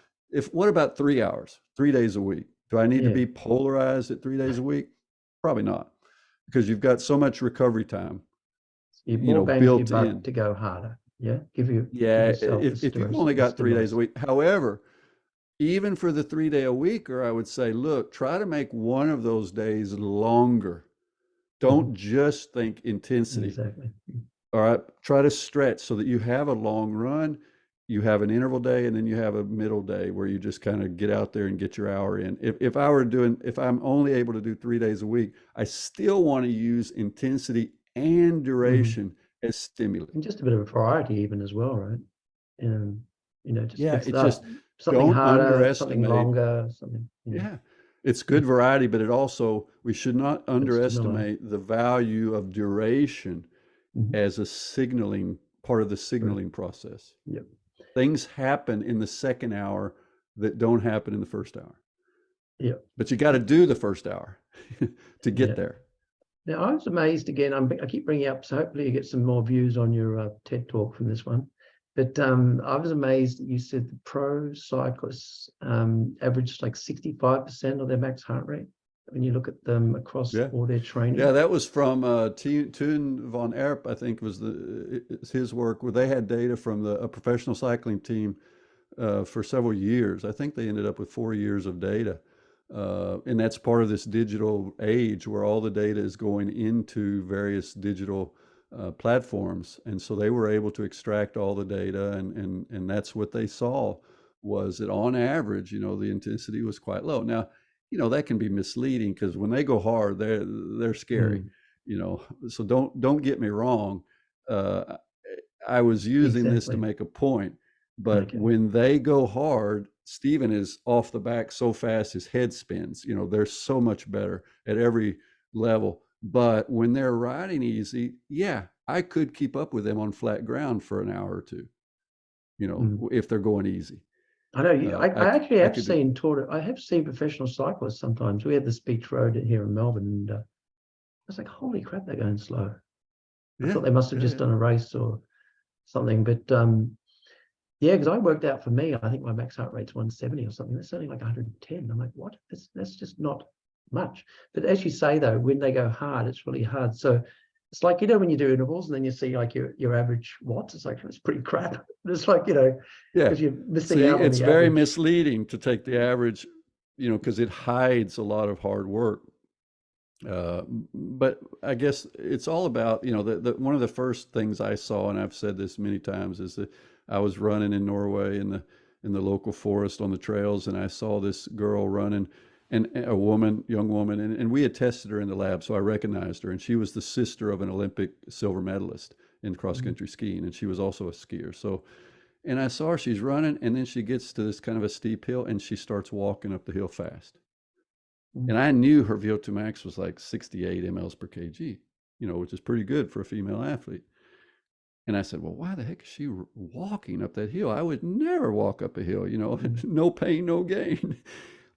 what about 3 hours, 3 days a week? Do I need to be polarized at 3 days a week? Probably not, because you've got so much recovery time, built in to go harder. Yeah, give if you've only got 3 days a week. However, even for the 3 day a weeker, I would say, look, try to make one of those days longer. Don't just think intensity. Exactly. All right. Try to stretch so that you have a long run, you have an interval day, and then you have a middle day where you just kind of get out there and get your hour in. If I'm only able to do 3 days a week, I still want to use intensity and duration as stimulus. And just a bit of a variety even as well, right? It's just something don't harder, underestimate, something longer, something. Yeah, it's good variety, but we should not underestimate the value of duration as a part of the signaling process. Yep. Things happen in the second hour that don't happen in the first hour. Yeah. But you got to do the first hour to get there. Now, I was amazed again. I keep bringing up, so hopefully you get some more views on your TED talk from this one. But I was amazed that you said the pro cyclists averaged like 65% of their max heart rate. when you look at them across Yeah. all their Yeah, training? that was from Toon von Erp, I think was his work, where they had data from a professional cycling team for several years. I think they ended up with 4 years of data. And that's part of this digital age where all the data is going into various digital platforms. And so they were able to extract all the data, and that's what they saw was that on average, the intensity was quite low. Now, that can be misleading because when they go hard, they're scary, Mm, so don't get me wrong. Uh, I was using this to exactly. make a point, but Okay. when they go hard, Stephen is off the back so fast his head spins. They're so much better at every level. But when they're riding easy, yeah, I could keep up with them on flat ground for an hour or two, Mm. if they're going easy. I know. I I actually I have could do. seen I have seen professional cyclists sometimes. We had this beach road here in Melbourne, and I was like, "Holy crap, they're going slow." I Yeah, thought they must have yeah, just yeah. done a race or something. But yeah, because I worked out for me, I think my max heart rate's 170 or something. That's only like 110. I'm like, what? That's just not much. But as you say though, when they go hard, it's really hard. So it's like, when you do intervals and then you see like your average watts, it's like it's pretty crap. It's like, Yeah. because you're missing See, out on it's the very average. misleading to take the average, because it hides a lot of hard work. But I guess it's all about, one of the first things I saw, and I've said this many times, is that I was running in Norway in the local forest on the trails, and I saw this girl running, and a young woman, and we had tested her in the lab, so I recognized her, and she was the sister of an Olympic silver medalist in cross Mm, country skiing, and she was also a skier. So, and I saw her, she's running, and then she gets to this kind of a steep hill, and she starts walking up the hill fast. mm. And I knew her VO2 max was like 68 mLs per kg, which is pretty good for a female athlete. And I said, well, why the heck is she walking up that hill? I would never walk up a hill, Mm. no pain, no gain.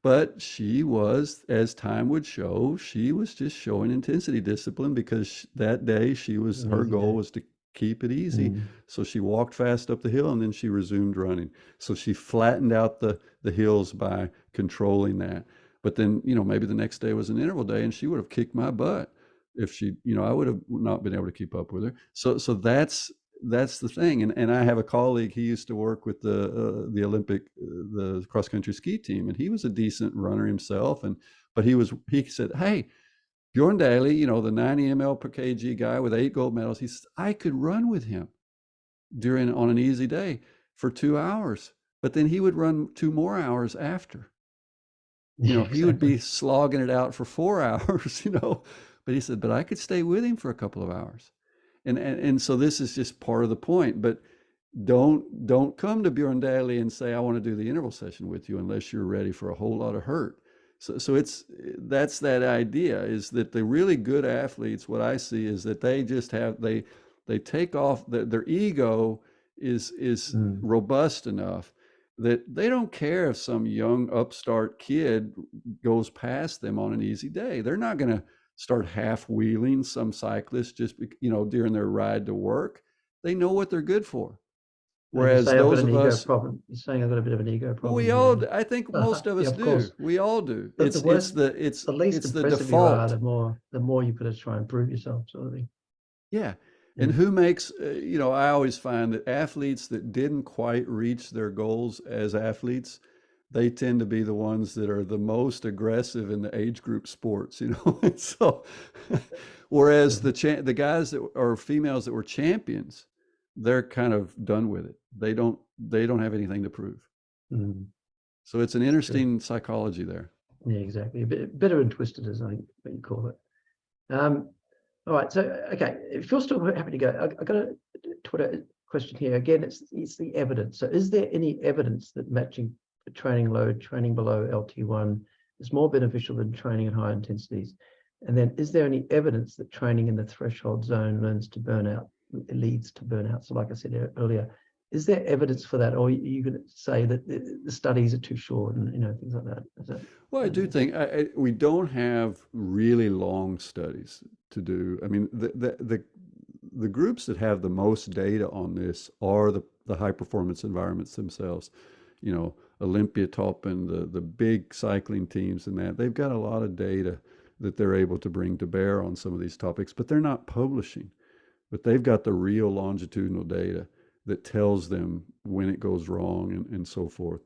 But she was, as time would show, she was just showing intensity discipline because that day An her easy goal day. was to keep it easy. Mm. So she walked fast up the hill and then she resumed running. So she flattened out the hills by controlling that. But then, maybe the next day was an interval day and she would have kicked my butt if I would have not been able to keep up with her. So that's the thing. And I have a colleague, he used to work with the Olympic, the cross country ski team, and he was a decent runner himself. But he said, hey, Bjorn Daly, the 90 ml per kg guy with 8 gold medals, he says, I could run with him on an easy day for 2 hours, but then he would run 2 more hours after. Yeah, He would exactly. be slogging it out for 4 hours, but he said, but I could stay with him for a couple of hours. And so this is just part of the point. But don't come to Bjorn Daly and say, I want to do the interval session with you unless you're ready for a whole lot of hurt. So that's that idea, is that the really good athletes, what I see is that they just they take off, their ego is Mm. robust enough that they don't care if some young upstart kid goes past them on an easy day. They're not going to start half wheeling some cyclists just during their ride to work. They know what they're good for. And you're Whereas saying I've got those an of ego us, problem. You're saying I've got a bit of an ego we problem all, here. I think most of Yeah, us of do. course. We all do. But the It's worse, the the least it's the impressive you are, default. the more you've got to try and prove yourself, sort of thing. Yeah. And Yeah. who makes, I always find that athletes that didn't quite reach their goals as athletes, they tend to be the ones that are the most aggressive in the age group sports, And so, whereas Mhm. the guys that or females that were champions, they're kind of done with it. They don't have anything to prove. Mm, So it's an it's true. interesting psychology there. Yeah, exactly. A bit bitter and twisted, as I think what you call it. All right. So, okay, if you're still happy to go, I got a Twitter question here. Again, it's the evidence. So, is there any evidence that matching the training load, training below LT1, is more beneficial than training at high intensities? And then, is there any evidence that training in the threshold zone leads to burnout? So, like I said earlier, is there evidence for that, or are you going to say that the studies are too short and things like that? Well, I do think we don't have really long studies to do. I mean, the groups that have the most data on this are the high performance environments themselves. Olympia top and the big cycling teams and that, they've got a lot of data that they're able to bring to bear on some of these topics, but they're not publishing. But they've got the real longitudinal data that tells them when it goes wrong and so forth.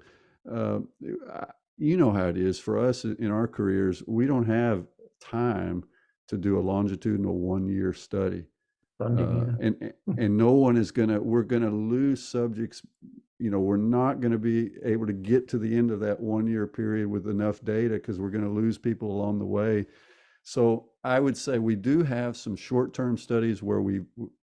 You know how it is for us in our careers. We don't have time to do a longitudinal 1-year study. Funding, and no one is we're gonna lose subjects. We're not going to be able to get to the end of that 1-year period with enough data, because we're going to lose people along the way. So I would say we do have some short-term studies where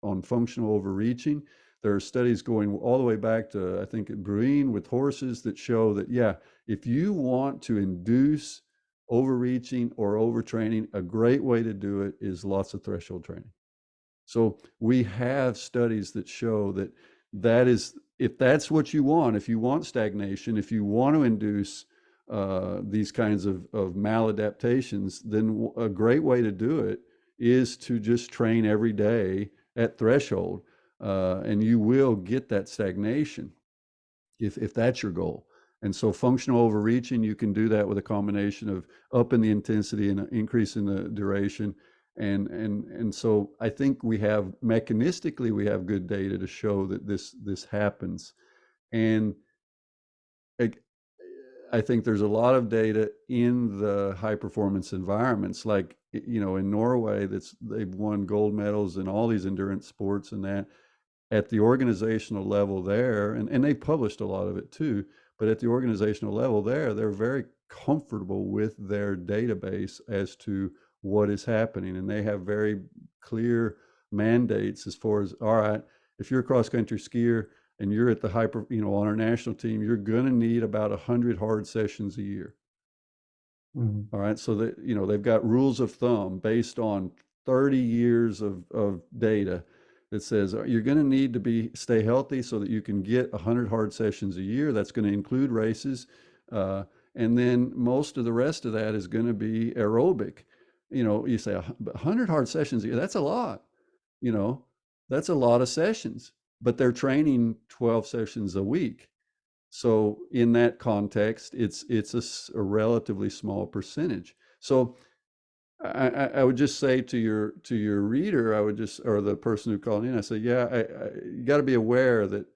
on functional overreaching. There are studies going all the way back to, I think, Bruin with horses that show that, yeah, if you want to induce overreaching or overtraining, a great way to do it is lots of threshold training. So we have studies that show that is, if that's what you want, if you want stagnation, if you want to induce these kinds of maladaptations, then a great way to do it is to just train every day at threshold, and you will get that stagnation if that's your goal. And so functional overreaching, you can do that with a combination of upping the intensity and increasing the duration. And so I think mechanistically we have good data to show that this happens. And I think there's a lot of data in the high performance environments, like, in Norway, they've won gold medals in all these endurance sports, and that at the organizational level there, and they've published a lot of it too, but at the organizational level there, they're very comfortable with their database as to what is happening. And they have very clear mandates as far as, all right, if you're a cross-country skier and you're at the on our national team, you're going to need about 100 hard sessions a year. Mm-hmm. All right. So that, they've got rules of thumb based on 30 years of data that says you're going to need to stay healthy so that you can get 100 hard sessions a year. That's going to include races. And then most of the rest of that is going to be aerobic. You say 100 hard sessions a year, that's a lot. That's a lot of sessions, but they're training 12 sessions a week. So in that context, it's a relatively small percentage. So I would just say to your reader, or the person who called in, I say, yeah, you got to be aware that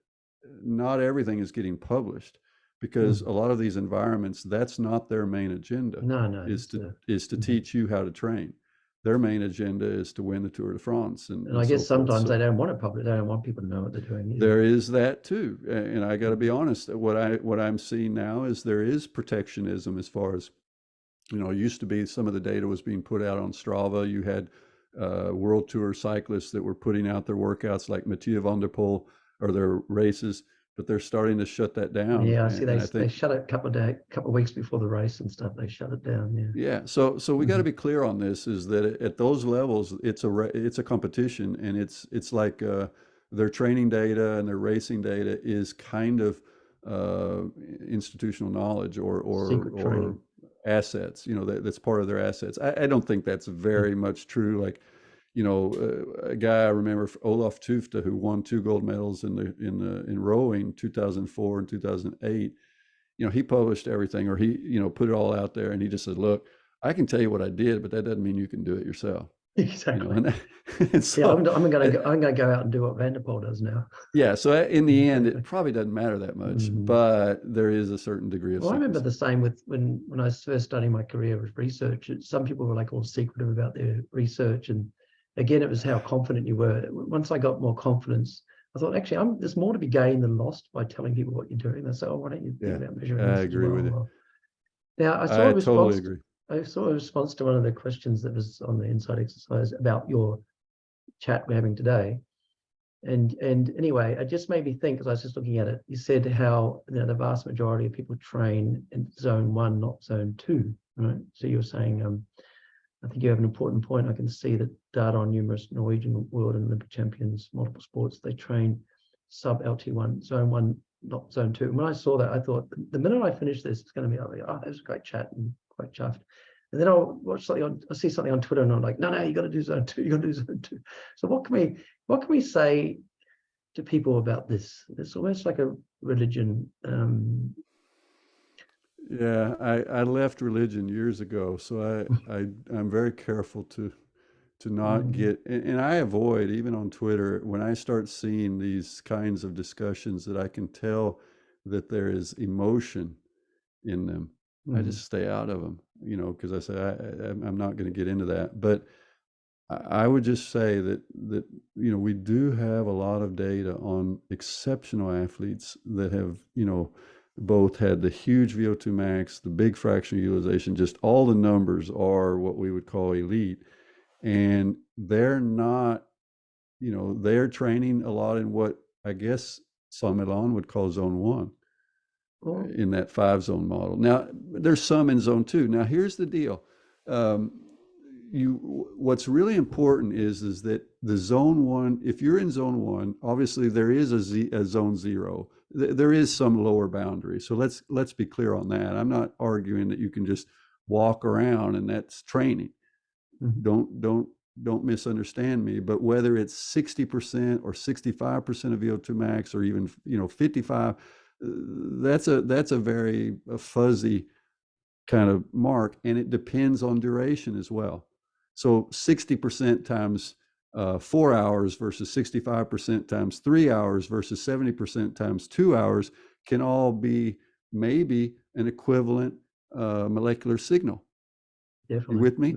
not everything is getting published, because a lot of these environments, that's not their main agenda. No, is to teach you how to train. Their main agenda is to win the Tour de France. And I guess sometimes they don't want it public. They don't want people to know what they're doing either. There is that too. And I got to be honest, what I'm seeing now is there is protectionism as far as, it used to be some of the data was being put out on Strava. You had World Tour cyclists that were putting out their workouts, like Mathieu van der Poel, or their races, but they're starting to shut that down. Yeah, I see. They shut it a couple of weeks before the race and stuff. They shut it down. Yeah. So we got to be clear on this: is that at those levels, it's a competition, and it's like their training data and their racing data is kind of institutional knowledge or assets. That's part of their assets. I don't think that's very much true. Like, a guy I remember, Olaf Tufte, who won 2 gold medals in rowing, 2004 and 2008. He published everything, or he, put it all out there, and he just said, "Look, I can tell you what I did, but that doesn't mean you can do it yourself." Exactly. And so, yeah, I'm going to go out and do what Van der Poel does now. Yeah. So in the end, it probably doesn't matter that much, but there is a certain degree of. Well, I remember the same with when I was first starting my career with research. Some people were like all secretive about their research, and again, it was how confident you were. Once I got more confidence, I thought, actually, there's more to be gained than lost by telling people what you're doing. They say, "Oh, why don't you think about measuring this?" I agree with you. Now, I totally agree. I saw a response to one of the questions that was on the Inside Exercise about your chat we're having today. And anyway, it just made me think, because I was just looking at it. You said how the vast majority of people train in zone 1, not zone 2, right? So you're saying, I think you have an important point. I can see that data on numerous Norwegian world and Olympic champions, multiple sports, they train sub LT1, zone 1, not zone 2. And when I saw that, I thought, the minute I finish this, it's going to be like, oh, that was a great chat and quite chuffed. And then I'll see something on Twitter, and I'm like, no, you got to do zone 2. You got to do zone 2. So what can we say to people about this? It's almost like a religion. Yeah, I left religion years ago, so I'm very careful to not get, and I avoid, even on Twitter, when I start seeing these kinds of discussions that I can tell that there is emotion in them, I just stay out of them, because I say I'm not going to get into that. But I would just say that we do have a lot of data on exceptional athletes that have both had the huge VO2 max, the big fractional utilization, just all the numbers are what we would call elite. And they're not, they're training a lot in what I guess Milan would call zone 1 in that 5-zone model. Now, there's some in zone 2. Now, here's the deal. What's really important is that the zone 1, if you're in zone 1, obviously there is a zone 0. There is some lower boundary. So let's be clear on that. I'm not arguing that you can just walk around and that's training. Don't misunderstand me. But whether it's 60% or 65% of VO2 max, or even 55, that's a very fuzzy kind of mark, and it depends on duration as well. So 60% times 4 hours versus 65% times 3 hours versus 70% times 2 hours can all be maybe an equivalent molecular signal. Definitely. You with me?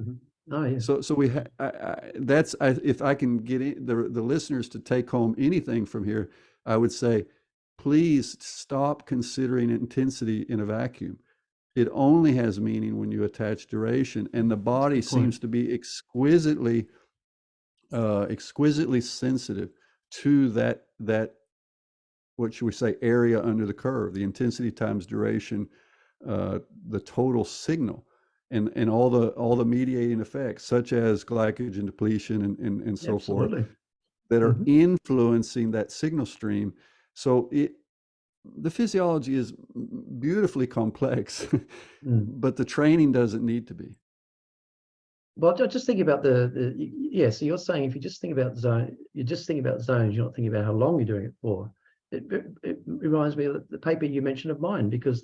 Oh yeah. So we if I can get the listeners to take home anything from here, I would say, please stop considering intensity in a vacuum. It only has meaning when you attach duration, and the body seems to be exquisitely sensitive to that what should we say, area under the curve, the intensity times duration, the total signal, and all the mediating effects, such as glycogen depletion and so forth, that are influencing that signal stream. So the physiology is beautifully complex, but the training doesn't need to be. Well, just thinking about so you're saying if you just think about zone, you're just thinking about zones, you're not thinking about how long you're doing it for. It reminds me of the paper you mentioned of mine, because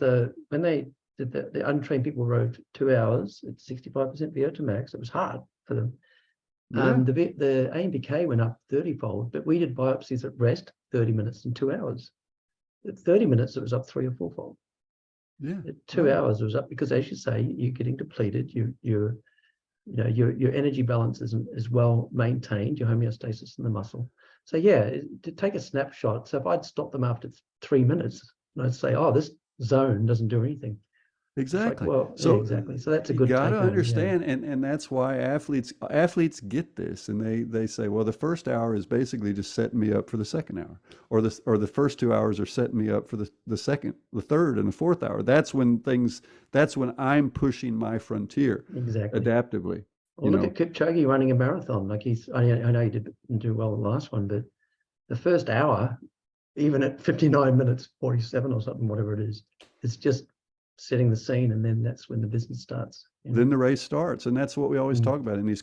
when they did the untrained people rode 2 hours at 65% VO2 max, it was hard for them. Yeah. The AMPK went up 30-fold, but we did biopsies at rest, 30 minutes and 2 hours. At 30 minutes, it was up 3 or 4-fold. Yeah. At 2 hours, it was up because, as you say, you're getting depleted. Your energy balance is well maintained, your homeostasis in the muscle. So yeah, to take a snapshot. So if I'd stop them after 3 minutes, I'd say, oh, this zone doesn't do anything. Exactly. Like, well, yeah, exactly. So that's a good. You got to understand, and that's why athletes get this, and they say, well, the first hour is basically just setting me up for the second hour, or the first 2 hours are setting me up for the second, the third, and the fourth hour. That's when I'm pushing my frontier adaptively. Well, look at Kipchoge running a marathon. Like I know he didn't do well the last one, but the first hour, even at 59 minutes 47 or something, whatever it is, it's just setting the scene, and then that's when the business starts. Then the race starts, and that's what we always talk about in these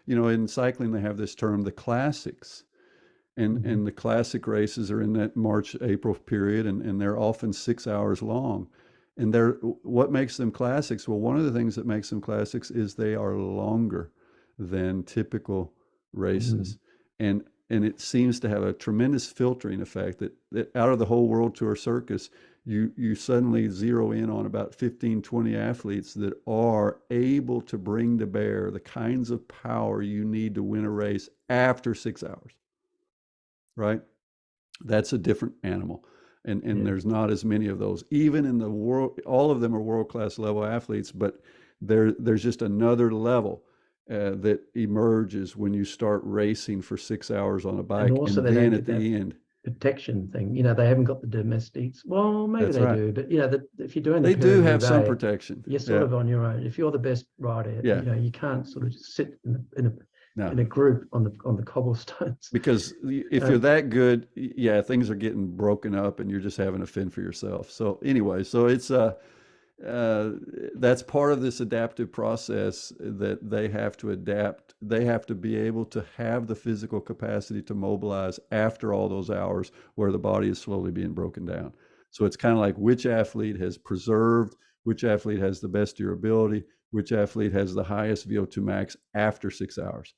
in cycling. They have this term, the classics, and the classic races are in that March-April period, and they're often 6 hours long. And what makes them classics? Well, one of the things that makes them classics is they are longer than typical races, and it seems to have a tremendous filtering effect that out of the whole World Tour circus, you suddenly zero in on about 15, 20 athletes that are able to bring to bear the kinds of power you need to win a race after 6 hours, right? That's a different animal. And there's not as many of those. Even in the world, all of them are world-class level athletes, but there's just another level that emerges when you start racing for 6 hours on a bike, and then at the end. Protection thing, they haven't got the domestics. Well, maybe they do, but if you're doing they do have some protection. You're sort of on your own. If you're the best rider, you can't sort of just sit in a group on the cobblestones. Because if you're that good, things are getting broken up, and you're just having to fend for yourself. So anyway, it's that's part of this adaptive process that they have to adapt. They have to be able to have the physical capacity to mobilize after all those hours where the body is slowly being broken down. So it's kind of like which athlete has preserved, which athlete has the best durability, which athlete has the highest VO2 max after 6 hours,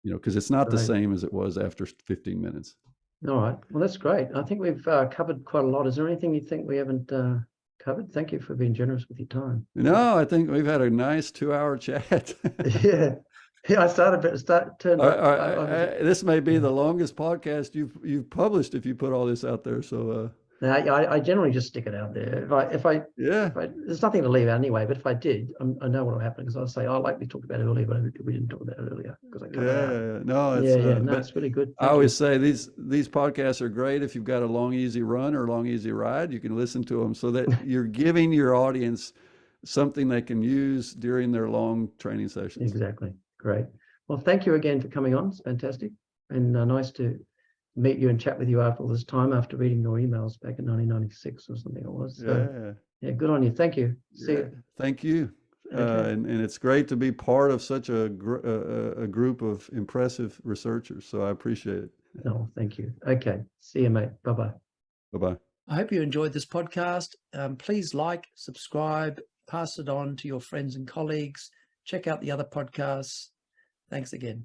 because it's not the same as it was after 15 minutes. All right. Well, that's great. I think we've covered quite a lot. Is there anything you think we haven't covered? Thank you for being generous with your time. No, I think we've had a nice 2-hour chat. Yeah. Yeah, This may be the longest podcast you've published if you put all this out there. So now I generally just stick it out there. If I there's nothing to leave out anyway. But if I did, I know what will happen, because I'll say, like we talked about earlier, but we didn't talk about it earlier because I cut it out. No, it's really good. I always say these podcasts are great if you've got a long easy run or a long easy ride. You can listen to them so that you're giving your audience something they can use during their long training sessions. Exactly. Great. Well, thank you again for coming on. It's fantastic, and nice to meet you and chat with you after all this time, after reading your emails back in 1996 or something it was. So, yeah, good on you. Thank you. See you. Thank you. Okay. And it's great to be part of such a group of impressive researchers. So I appreciate it. No, thank you. Okay. See you, mate. Bye-bye. Bye-bye. I hope you enjoyed this podcast. Please like, subscribe, pass it on to your friends and colleagues. Check out the other podcasts. Thanks again.